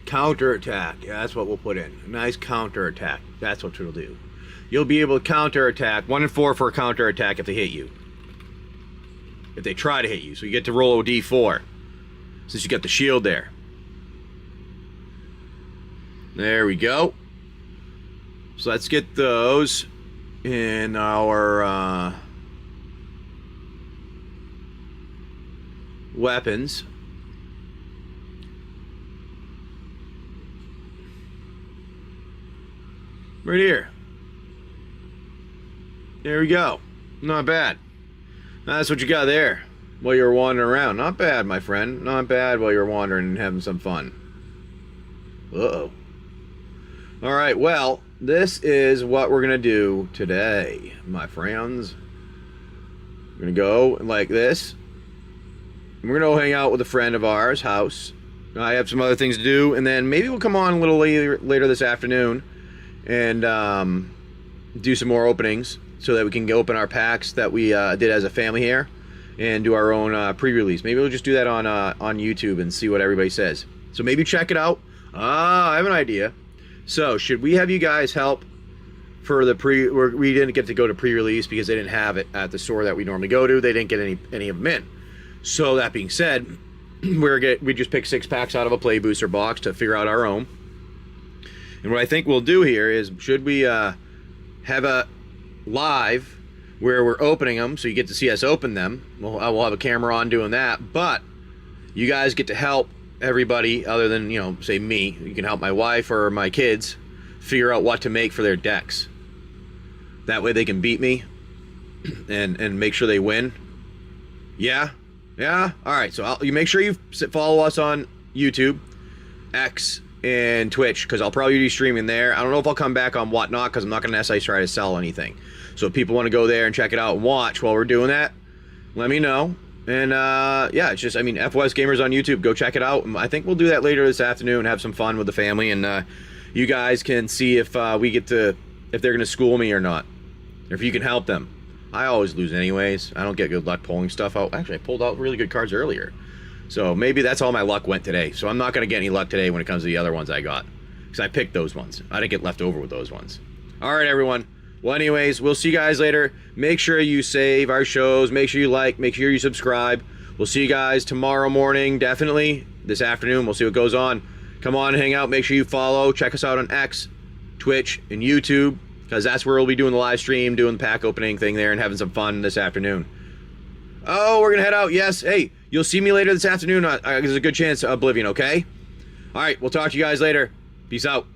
counterattack. Yeah, that's what we'll put in. A nice counterattack. That's what it'll do. You'll be able to counterattack. 1 in 4 for a counterattack if they hit you. If they try to hit you. So you get to roll a d4. Since you got the shield there. There we go. So let's get those in our weapons. Right here. There we go. Not bad. That's what you got there while you're wandering around. Not bad, my friend. Not bad while you're wandering and having some fun. Uh-oh. Alright, well, this is what we're going to do today, my friends. We're going to go like this. We're going to go hang out with a friend of ours' house. I have some other things to do, and then maybe we'll come on a little later this afternoon and do some more openings so that we can open our packs that we did as a family here and do our own pre-release. Maybe we'll just do that on YouTube and see what everybody says. So maybe check it out. I have an idea. So should we have you guys help for the we didn't get to go to pre-release because they didn't have it at the store that we normally go to. They didn't get any of them in. So that being said, we just picked 6 packs out of a play booster box to figure out our own. And what I think we'll do here is, should we have a live where we're opening them so you get to see us open them. We'll have a camera on doing that, but you guys get to help everybody other than, you know, say me. You can help my wife or my kids figure out what to make for their decks. That way they can beat me and make sure they win. Yeah? Yeah? Alright, so you make sure you follow us on YouTube, X, and Twitch, because I'll probably be streaming there. I don't know if I'll come back on Whatnot, because I'm not going to necessarily try to sell anything. So if people want to go there and check it out and watch while we're doing that, let me know. And yeah, it's just, I mean, FoSGamers on YouTube, go check it out. I think we'll do that later this afternoon, have some fun with the family, and you guys can see if we get to, if they're going to school me or not, or if you can help them. I always lose anyways. I don't get good luck pulling stuff out. Actually, I pulled out really good cards earlier. So maybe that's all my luck went today. So I'm not going to get any luck today when it comes to the other ones I got. Because I picked those ones. I didn't get left over with those ones. Alright, everyone. Well, anyways, we'll see you guys later. Make sure you save our shows. Make sure you like. Make sure you subscribe. We'll see you guys tomorrow morning. Definitely. This afternoon. We'll see what goes on. Come on and hang out. Make sure you follow. Check us out on X, Twitch, and YouTube. Because that's where we'll be doing the live stream, doing the pack opening thing there, and having some fun this afternoon. Oh, we're going to head out. Yes. Hey, you'll see me later this afternoon. There's a good chance of Oblivion, okay? All right, we'll talk to you guys later. Peace out.